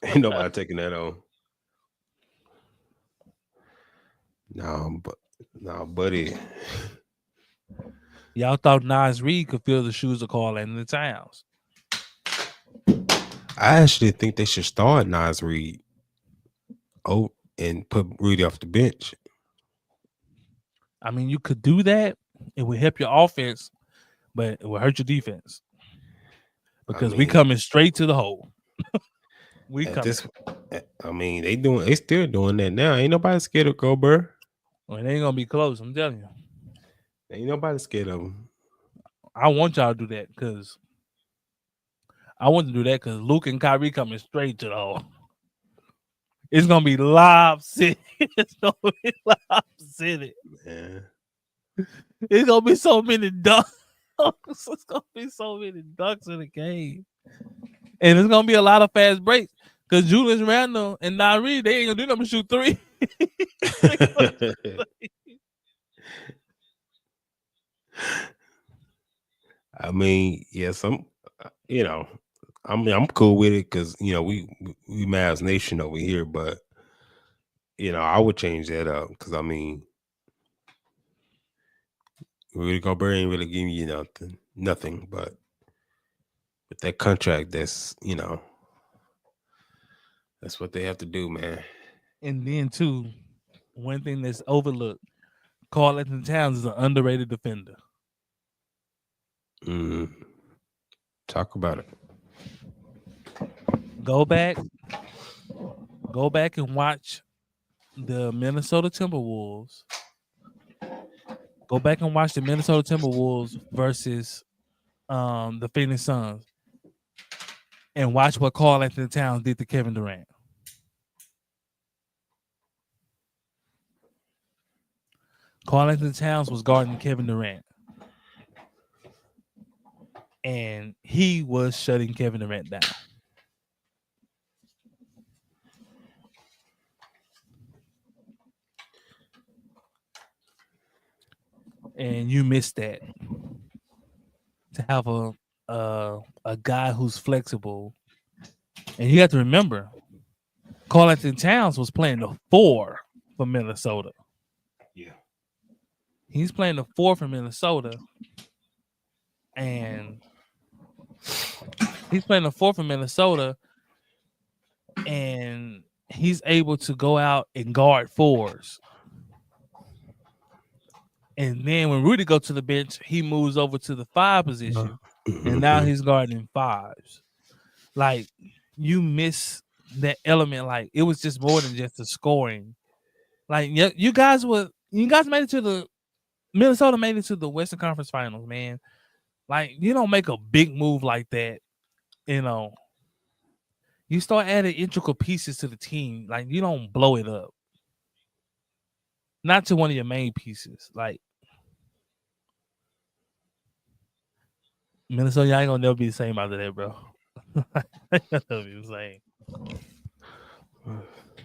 Speaker 2: Ain't nobody taking that on. No, buddy.
Speaker 1: Y'all thought Nas Reed could fill the shoes of Karl-Anthony Towns.
Speaker 2: I actually think they should start Nas Reed. Oh, and put Rudy off the bench.
Speaker 1: I mean, you could do that. It would help your offense, but it would hurt your defense. Because we coming straight to the hole. They
Speaker 2: still doing that now. Ain't nobody scared of Gobert.
Speaker 1: Well, it ain't gonna be close, I'm telling you.
Speaker 2: Ain't nobody scared of him.
Speaker 1: I want y'all to do that because Luke and Kyrie coming straight to the hole. It's gonna be Lob City. It's gonna be Lob City.
Speaker 2: Man.
Speaker 1: It's gonna be so many dunks. It's gonna be so many dunks in the game. And it's gonna be a lot of fast breaks. Because Julius Randle and Nari, they ain't gonna do nothing but shoot three.
Speaker 2: I mean, yes, I'm cool with it because we Mavs Nation over here, but I would change that up because Rudy Gobert ain't really giving you nothing, but with that contract, that's that's what they have to do, man.
Speaker 1: And then too, one thing that's overlooked, Karl-Anthony Towns is an underrated defender.
Speaker 2: Talk about it.
Speaker 1: Go back and watch the Minnesota Timberwolves. Go back and watch the Minnesota Timberwolves versus the Phoenix Suns, and watch what Karl-Anthony Towns did to Kevin Durant. Karl-Anthony Towns was guarding Kevin Durant, and he was shutting Kevin Durant down. And you missed that. To have a guy who's flexible, and you have to remember, Karl-Anthony Towns was playing the 4 for Minnesota.
Speaker 2: Yeah,
Speaker 1: he's playing the 4 for Minnesota, and he's able to go out and guard 4s. And then when Rudy goes to the bench, he moves over to the 5 position, and now he's guarding 5s. Like, you miss that element. Like, it was just more than just the scoring. Like, you guys made it to the Minnesota made it to the Western Conference Finals, man. Like, you don't make a big move like that, You start adding integral pieces to the team. Like, you don't blow it up. Not to one of your main pieces. Like, Minnesota, y'all ain't gonna never be the same after that, bro. Ain't gonna never be the same.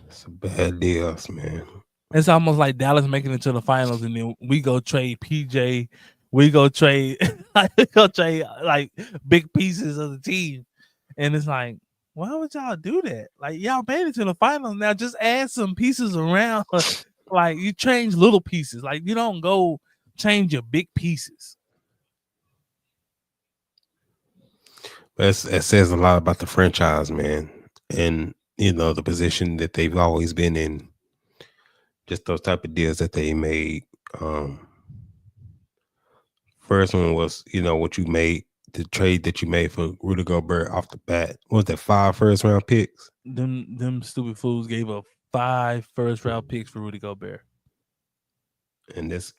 Speaker 2: It's a bad deal, man.
Speaker 1: It's almost like Dallas making it to the finals, and then we go trade PJ. We go trade like big pieces of the team, and it's like, why would y'all do that? Like, y'all made it to the finals. Now just add some pieces around. Like, you change little pieces. Like, you don't go change your big pieces.
Speaker 2: That says a lot about the franchise, man, and the position that they've always been in. Just those type of deals that they made. First one was, what you made, the trade that you made for Rudy Gobert off the bat. What was that, 5 first-round picks?
Speaker 1: them stupid fools gave up 5 first-round picks for Rudy Gobert.
Speaker 2: And this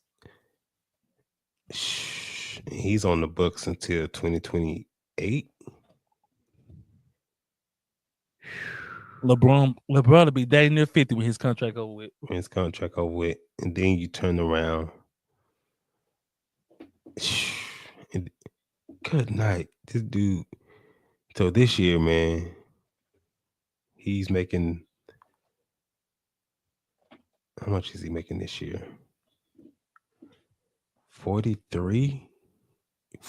Speaker 2: he's on the books until 2028.
Speaker 1: LeBron will be dang near 50 when his contract over with.
Speaker 2: And then you turn around. And good night. This dude. So this year, man, he's making. How much is he making this year? 43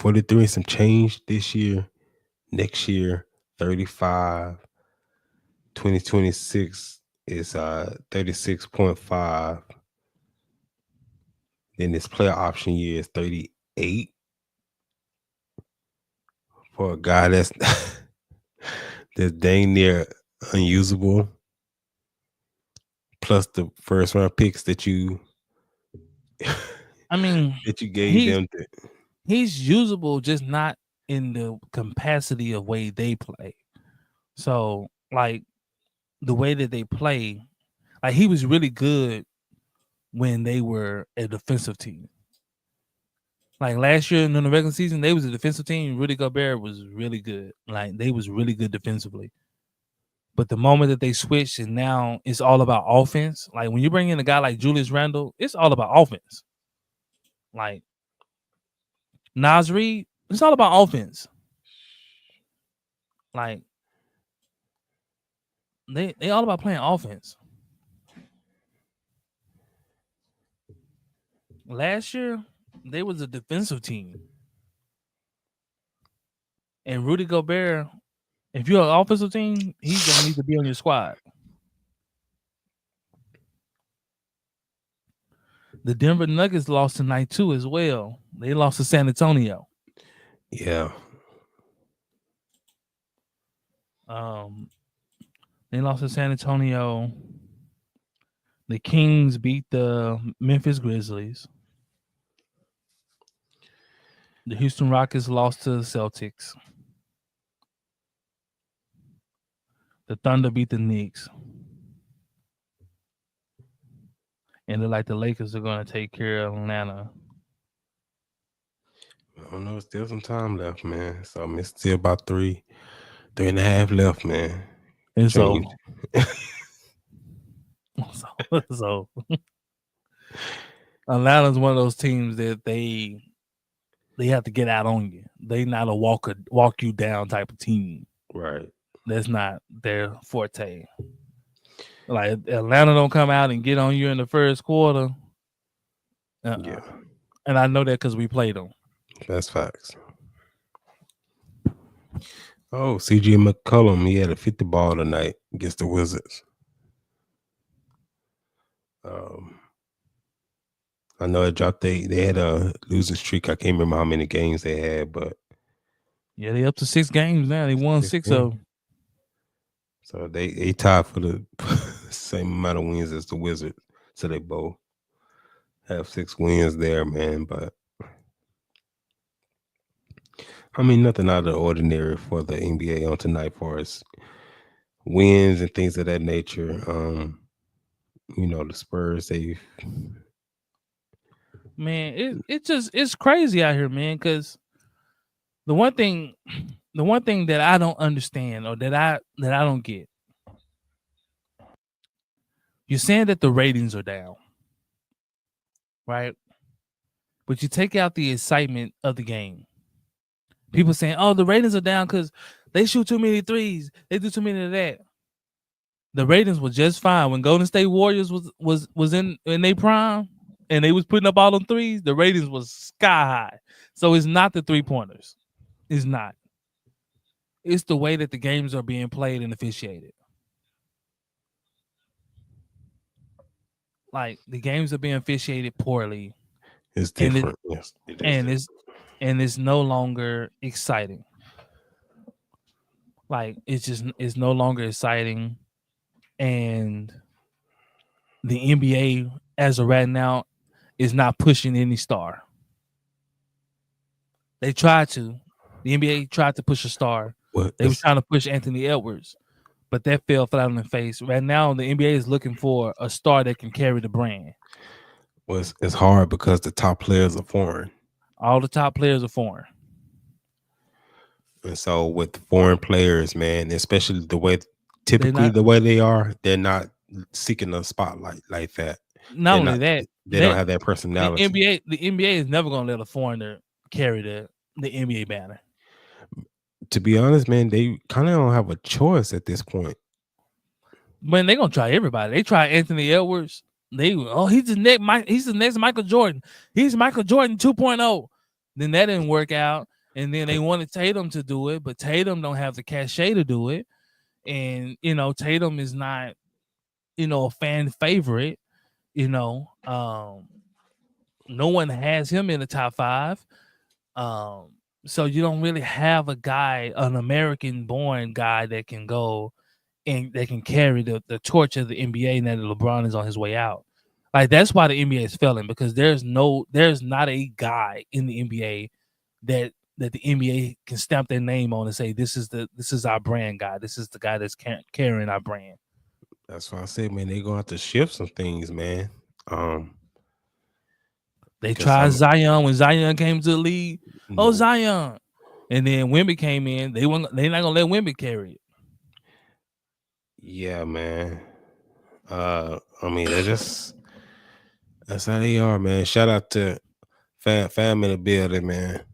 Speaker 2: and some change this year. Next year, 35. 2026 is 36.5. Then this player option year is 38 for a guy that's that's dang near unusable. Plus the first round picks that you
Speaker 1: I mean,
Speaker 2: that you gave them to.
Speaker 1: He's usable, just not in the capacity of way they play. So, like, the way that they play, like, he was really good when they were a defensive team. Like last year in the regular season, they was a defensive team. Rudy Gobert was really good. Like, they was really good defensively. But the moment that they switched and now it's all about offense, like when you bring in a guy like Julius Randle, it's all about offense. Like Nas Reed, it's all about offense. Like they all about playing offense. Last year, they was a defensive team. And Rudy Gobert, if you're an offensive team, he's gonna need to be on your squad. The Denver Nuggets lost tonight too as well. They lost to San Antonio.
Speaker 2: Yeah.
Speaker 1: They lost to San Antonio. The Kings beat the Memphis Grizzlies. The Houston Rockets lost to the Celtics. The Thunder beat the Knicks. And like the Lakers are going to take care of Atlanta.
Speaker 2: I don't know. Still some time left, man. So it's still about 3.5 left, man.
Speaker 1: And so Atlanta's one of those teams that they have to get out on you. They not a walk you down type of team.
Speaker 2: Right.
Speaker 1: That's not their forte. Like Atlanta don't come out and get on you in the first quarter.
Speaker 2: Yeah.
Speaker 1: And I know that because we played them.
Speaker 2: That's facts. Oh, CJ McCollum, he had a 50 ball tonight against the Wizards. I know it dropped. They had a losing streak. I can't remember how many games they had, but
Speaker 1: yeah, they up to 6 games now. They won 6 of them.
Speaker 2: So they tied for the same amount of wins as the Wizards. So they both have 6 wins there, man. But I mean, nothing out of the ordinary for the NBA on tonight for us wins and things of that nature. The Spurs,
Speaker 1: man, it's crazy out here, man. Because the one thing that I don't understand or that I don't get, you're saying that the ratings are down, right? But you take out the excitement of the game. People saying, "Oh, the ratings are down because they shoot too many threes. They do too many of that." The ratings were just fine when Golden State Warriors was in their prime and they was putting up all them threes. The ratings was sky high. So it's not the 3-pointers. It's not. It's the way that the games are being played and officiated. Like the games are being officiated poorly.
Speaker 2: It's different. Yes, it is.
Speaker 1: And it's no longer exciting. Like it's no longer exciting. And the NBA, as of right now, is not pushing any star. They tried to. The NBA tried to push a star. They were trying to push Anthony Edwards. but that fell flat on the face. Right now, the NBA is looking for a star that can carry the brand.
Speaker 2: Well, it's hard because the top players are foreign.
Speaker 1: All the top players are foreign.
Speaker 2: And so with foreign players, man, especially the way they are, they're not seeking a spotlight like that.
Speaker 1: Not only that,
Speaker 2: they don't have that personality.
Speaker 1: The NBA is never gonna let a foreigner carry the NBA banner.
Speaker 2: To be honest, man, they kind of don't have a choice at this point.
Speaker 1: Man, they're gonna try everybody. They try Anthony Edwards. He's the next Michael Jordan. He's Michael Jordan 2.0. Then that didn't work out. And then they wanted Tatum to do it, but Tatum don't have the cachet to do it. And Tatum is not, a fan favorite. No one has him in the top 5. So you don't really have a guy, an American-born guy that can go and that can carry the torch of the NBA now that LeBron is on his way out. Like, that's why the NBA is failing, because there's not a guy in the NBA that the NBA can stamp their name on and say, this is our brand guy. This is the guy that's carrying our brand.
Speaker 2: That's why I said, man, they're gonna have to shift some things, man.
Speaker 1: They tried Zion when Zion came to the league. No. Oh, Zion. And then Wemby came in. They're not gonna let Wemby carry it.
Speaker 2: Yeah, man. I mean, that's how they are, man. Shout out to fam in the building, man.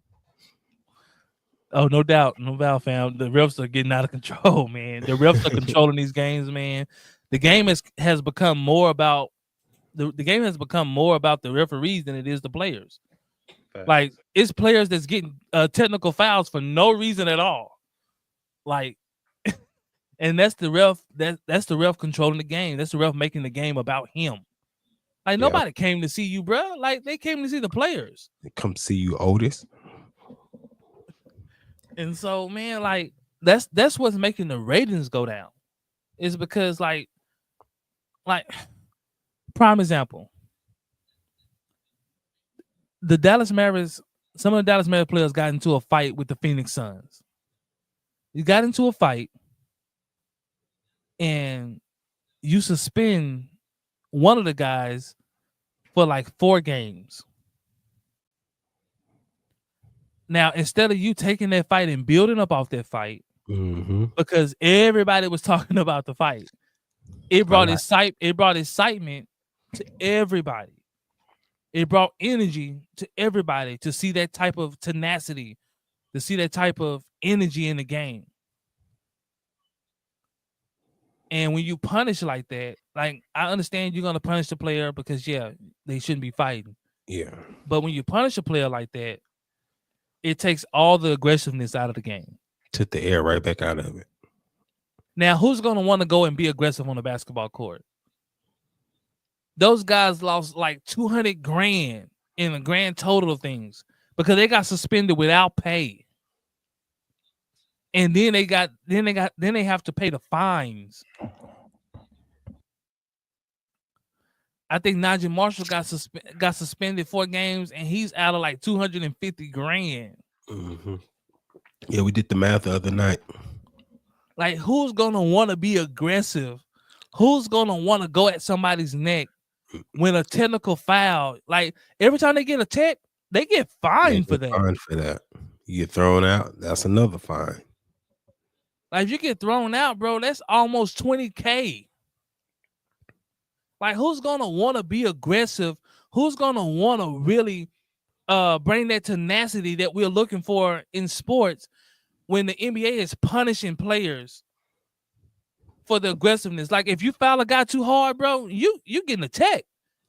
Speaker 1: Oh, no doubt, fam. The refs are getting out of control, man. The refs are controlling these games, man. The game has become more about the game has become more about the referees than it is the players. Facts. Like, it's players that's getting technical fouls for no reason at all. Like, and that's the ref. That's the ref controlling the game. That's the ref making the game about him. Like, nobody came to see you, bro. Like, they came to see the players.
Speaker 2: They come see you, Otis.
Speaker 1: And so, man, like, that's what's making the ratings go down. Is because like prime example, the Dallas Mavericks. Some of the Dallas Mavericks players got into a fight with the Phoenix Suns. You got into a fight, and you suspend one of the guys for like 4 games. Now, instead of you taking that fight and building up off that fight, because everybody was talking about the fight, it brought excitement to everybody. It brought energy to everybody to see that type of tenacity, to see that type of energy in the game. And when you punish like that, like, I understand you're gonna punish the player because they shouldn't be fighting.
Speaker 2: Yeah.
Speaker 1: But when you punish a player like that, it takes all the aggressiveness out of the game.
Speaker 2: Took the air right back out of it.
Speaker 1: Now, who's going to want to go and be aggressive on the basketball court? Those guys lost like $200,000 in a grand total of things because they got suspended without pay. And then they have to pay the fines. I think Najee Marshall got suspended 4 games, and he's out of like $250,000.
Speaker 2: Yeah, we did the math the other night.
Speaker 1: Like, who's gonna want to be aggressive? Who's gonna want to go at somebody's neck when a technical foul? Like, every time they get a tech, they get fined for that.
Speaker 2: Fined for that. You get thrown out, that's another fine.
Speaker 1: Like, if you get thrown out, bro, that's almost $20,000. Like, who's gonna want to be aggressive? Who's gonna want to really bring that tenacity that we're looking for in sports when the NBA is punishing players for the aggressiveness? Like, if you foul a guy too hard, bro, you getting a tech,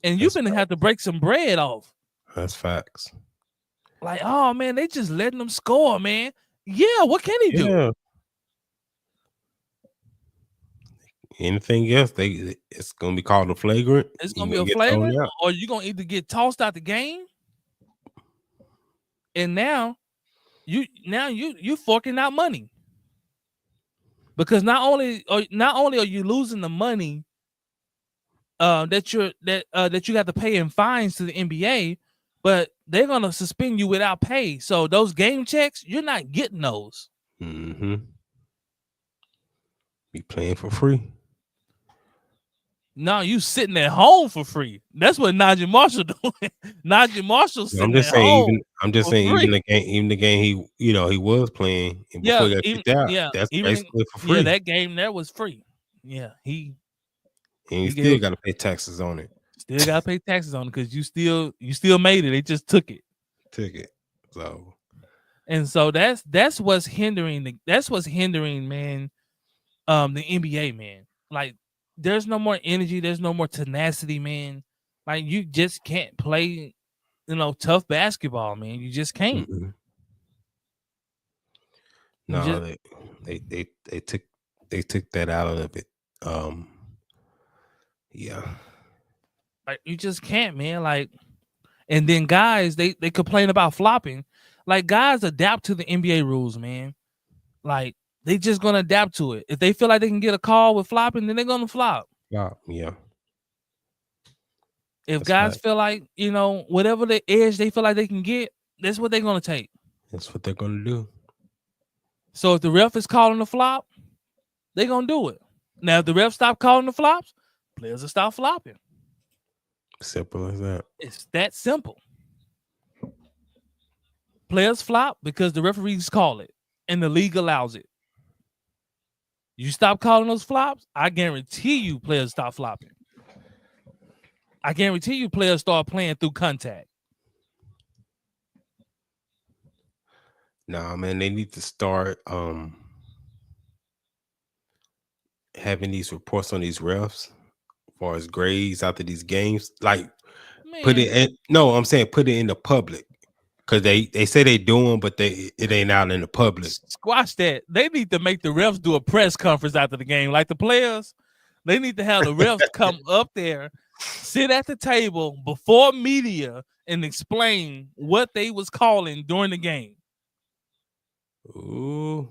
Speaker 1: and you're gonna have to break some bread off.
Speaker 2: That's facts.
Speaker 1: Like, oh man, they just letting them score, man. Yeah, what can he do?
Speaker 2: Anything else, it's gonna be called a flagrant.
Speaker 1: It's gonna be a flagrant, or you're gonna either get tossed out the game, and now you forking out money, because not only are you losing the money that you got to pay in fines to the NBA, but they're gonna suspend you without pay. So those game checks, you're not getting those.
Speaker 2: Be playing for free.
Speaker 1: No, you sitting at home for free. That's what Najee Marshall doing. Najee Marshall
Speaker 2: I'm
Speaker 1: sitting
Speaker 2: just
Speaker 1: at
Speaker 2: saying,
Speaker 1: home for
Speaker 2: even
Speaker 1: free.
Speaker 2: the game he was playing and before
Speaker 1: Yeah,
Speaker 2: he got
Speaker 1: even
Speaker 2: kicked out,
Speaker 1: yeah,
Speaker 2: that's
Speaker 1: even
Speaker 2: basically for
Speaker 1: yeah,
Speaker 2: free.
Speaker 1: that game there was free. Yeah,
Speaker 2: And you
Speaker 1: he
Speaker 2: still
Speaker 1: gave
Speaker 2: got to pay taxes on it.
Speaker 1: still got to pay taxes on it because you still made it. They just took it.
Speaker 2: Ticket. So
Speaker 1: And so that's what's hindering man the NBA, man. Like there's no more energy, there's no more tenacity, man. Like you just can't play, tough basketball, man. You just can't.
Speaker 2: mm-mm.
Speaker 1: You
Speaker 2: No,
Speaker 1: just
Speaker 2: they took that out of it. Um, yeah,
Speaker 1: like you just can't, man. Like, and then guys, they complain about flopping. Like guys adapt to the NBA rules, man. Like they just gonna adapt to it. If they feel like they can get a call with flopping, then they're gonna flop.
Speaker 2: yeah.
Speaker 1: If
Speaker 2: That's
Speaker 1: guys
Speaker 2: right.
Speaker 1: feel like, whatever the edge they feel like they can get, that's what they're gonna take.
Speaker 2: That's what they're gonna do.
Speaker 1: So if the ref is calling the flop, they're gonna do it. Now if the ref stop calling the flops, players will stop flopping.
Speaker 2: Simple as that.
Speaker 1: It's that simple. Players flop because the referees call it and the league allows it. You stop calling those flops, I guarantee you players stop flopping. I guarantee you players start playing through contact.
Speaker 2: Nah, man, they need to start having these reports on these refs as far as grades after these games. Like put
Speaker 1: Man,
Speaker 2: it in no, I'm saying put it in the public. Cause they say they doing, but it ain't out in the public.
Speaker 1: squash that. They need to make the refs do a press conference after the game. Like the players, they need to have the refs come up there, sit at the table before media and explain what they was calling during the game.
Speaker 2: Ooh.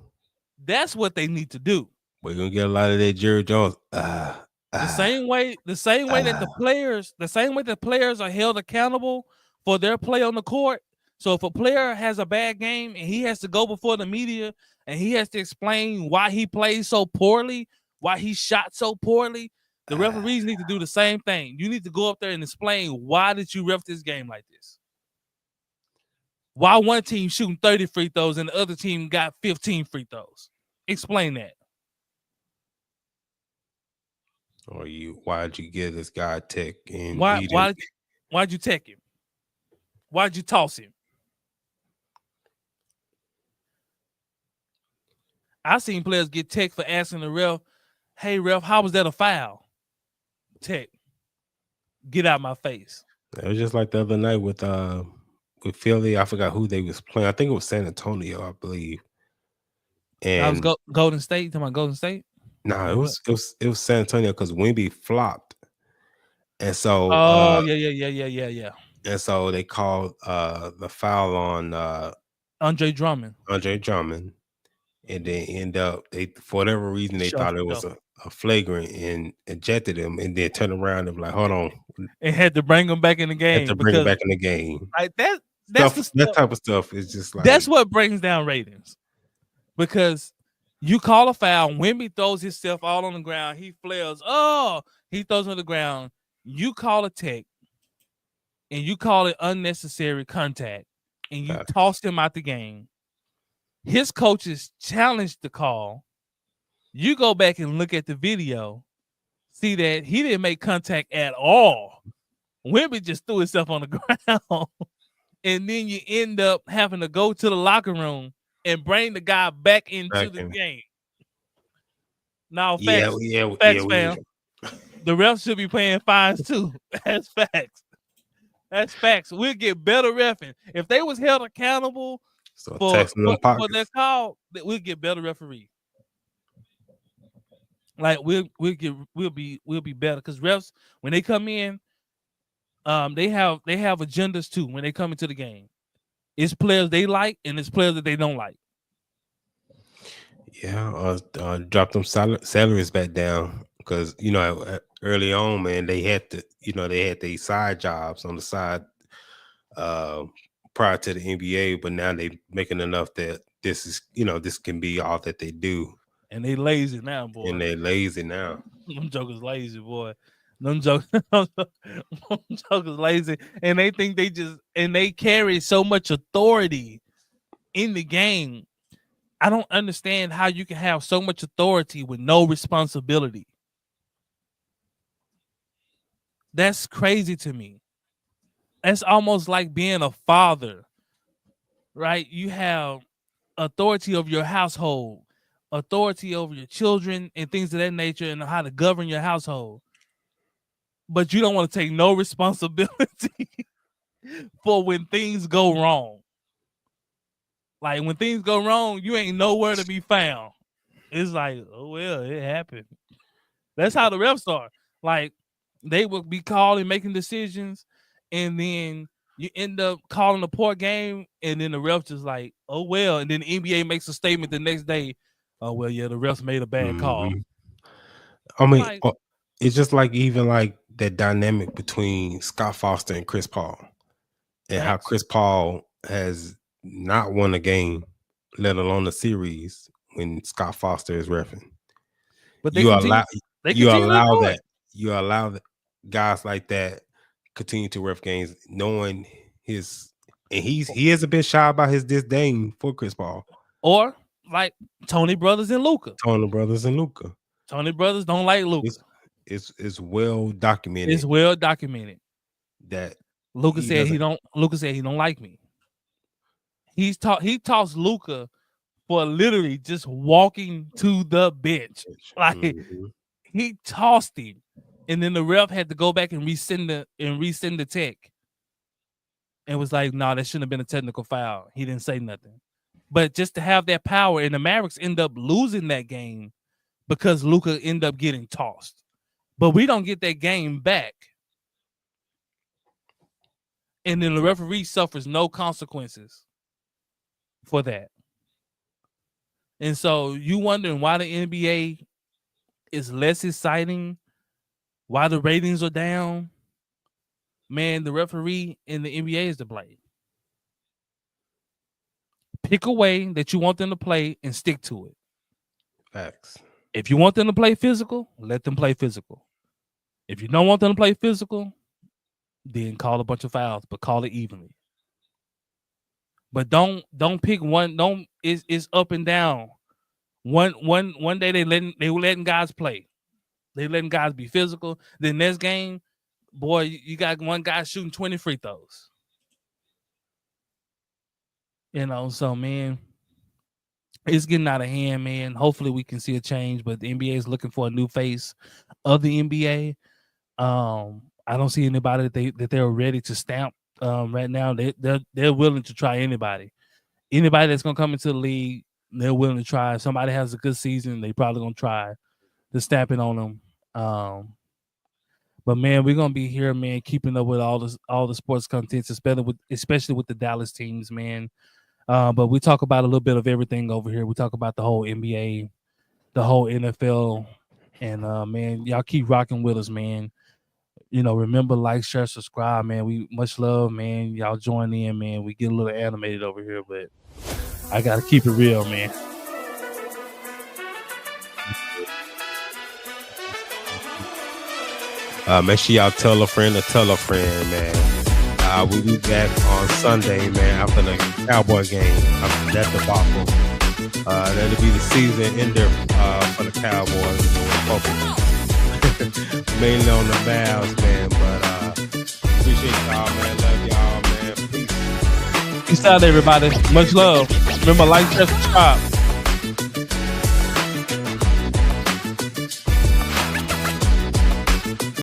Speaker 1: That's what they need to do.
Speaker 2: We're gonna get a lot of that Jerry Jones.
Speaker 1: The same way that the same way the players are held accountable for their play on the court. So if a player has a bad game and he has to go before the media and he has to explain why he played so poorly, why he shot so poorly, the referees need to do the same thing. You need to go up there and explain why did you ref this game like this? Why one team shooting 30 free throws and the other team got 15 free throws? Explain that.
Speaker 2: Or why'd you give this guy tech and
Speaker 1: Why'd you tech him? Why'd you toss him? I seen players get tech for asking the ref, "Hey ref, how was that a foul?" Tech, get out my face.
Speaker 2: It was just like the other night with Philly. I forgot who they was playing. I think it was San Antonio, I believe.
Speaker 1: I was
Speaker 2: And
Speaker 1: Golden State. You talking about Golden State?
Speaker 2: nah, it was San Antonio because Wemby flopped. And so
Speaker 1: Oh yeah.
Speaker 2: and so they called the foul on
Speaker 1: Andre Drummond.
Speaker 2: And then end up they for whatever reason they thought it was a flagrant and ejected him and then turned around and be like, hold on.
Speaker 1: And had to bring him back in the game.
Speaker 2: Had to bring him back in the game.
Speaker 1: Like that
Speaker 2: type of stuff is just like
Speaker 1: that's what brings down ratings. Because you call a foul, Wemby throws himself all on the ground, he flails, he throws him on the ground. You call a tech and you call it unnecessary contact and you toss him out the game. His coaches challenged the call. You go back and look at the video, see that he didn't make contact at all. Wemby just threw himself on the ground. And then you end up having to go to the locker room and bring the guy back into the game. Now, facts, fam. The refs should be paying fines too. That's facts. That's facts. We'll get better reffing. If they was held accountable for their call, we'll get better referees. Like we'll be better because refs when they come in, they have agendas too when they come into the game. It's players they like and it's players that they don't like.
Speaker 2: Yeah, drop them salaries back down because early on, man, they had to, they had their side jobs on the side prior to the NBA, but now they making enough that this is, this can be all that they do.
Speaker 1: And they lazy now, boy.
Speaker 2: And they lazy now.
Speaker 1: Them jokers lazy, boy. Them jokers lazy. And they think they carry so much authority in the game. I don't understand how you can have so much authority with no responsibility. That's crazy to me. That's almost like being a father, right? You have authority over your household, authority over your children and things of that nature, and how to govern your household. But you don't want to take no responsibility for when things go wrong. Like when things go wrong, you ain't nowhere to be found. It's like, oh well, it happened. That's how the refs are. Like they will be calling, making decisions, and then you end up calling a poor game, and then the refs just like, oh well, and then the NBA makes a statement the next day. Oh well, yeah, the refs made a bad call.
Speaker 2: I mean, like, it's just like even like that dynamic between Scott Foster and Chris Paul, and how Chris Paul has not won a game, let alone a series, when Scott Foster is reffing. But you allow that guys like that continue to ref games, knowing he is a bit shy about his disdain for Chris Paul.
Speaker 1: Or like Tony Brothers and Luka.
Speaker 2: Tony Brothers
Speaker 1: don't like Luka.
Speaker 2: It's well documented.
Speaker 1: It's well documented
Speaker 2: that
Speaker 1: Luka said he don't like me. He tossed Luka for literally just walking to the bench. Like he tossed him, and then the ref had to go back and resend the tech, and was like, "No, that shouldn't have been a technical foul." He didn't say nothing, but just to have that power, and the Mavericks end up losing that game because Luka ended up getting tossed. But we don't get that game back. And then the referee suffers no consequences for that. And so you wondering why the NBA is less exciting, why the ratings are down. Man, the referee in the NBA is to blame. Pick a way that you want them to play and stick to it.
Speaker 2: Facts.
Speaker 1: If you want them to play physical, let them play physical. If you don't want them to play physical, then call a bunch of fouls, but call it evenly. But don't pick one. It's up and down. One day they were letting guys play. They letting guys be physical. Then next game, boy, you got one guy shooting 20 free throws. You know, so man, it's getting out of hand, man. Hopefully we can see a change, but the NBA is looking for a new face of the NBA. I don't see anybody that they're ready to stamp right now. They're willing to try anybody. Anybody that's gonna come into the league, they're willing to try. If somebody has a good season, they probably gonna try to stamp it on them. But man, we're gonna be here, man, keeping up with all the sports contents, especially with the Dallas teams, man. But we talk about a little bit of everything over here. We talk about the whole NBA, the whole NFL, and man, y'all keep rocking with us, man. You know, remember, like, share, subscribe, man. We much love, man. Y'all join in, man. We get a little animated over here, but I gotta keep it real, man.
Speaker 2: Make sure y'all tell a friend, man. We'll be back on Sunday, man, after the Cowboy game, after that debacle. That'll be the season ender for the Cowboys. Mainly on the Mavs, man. But appreciate y'all, man. Love y'all, man. Peace.
Speaker 1: Peace out, everybody. Much love. Remember, like, share, subscribe.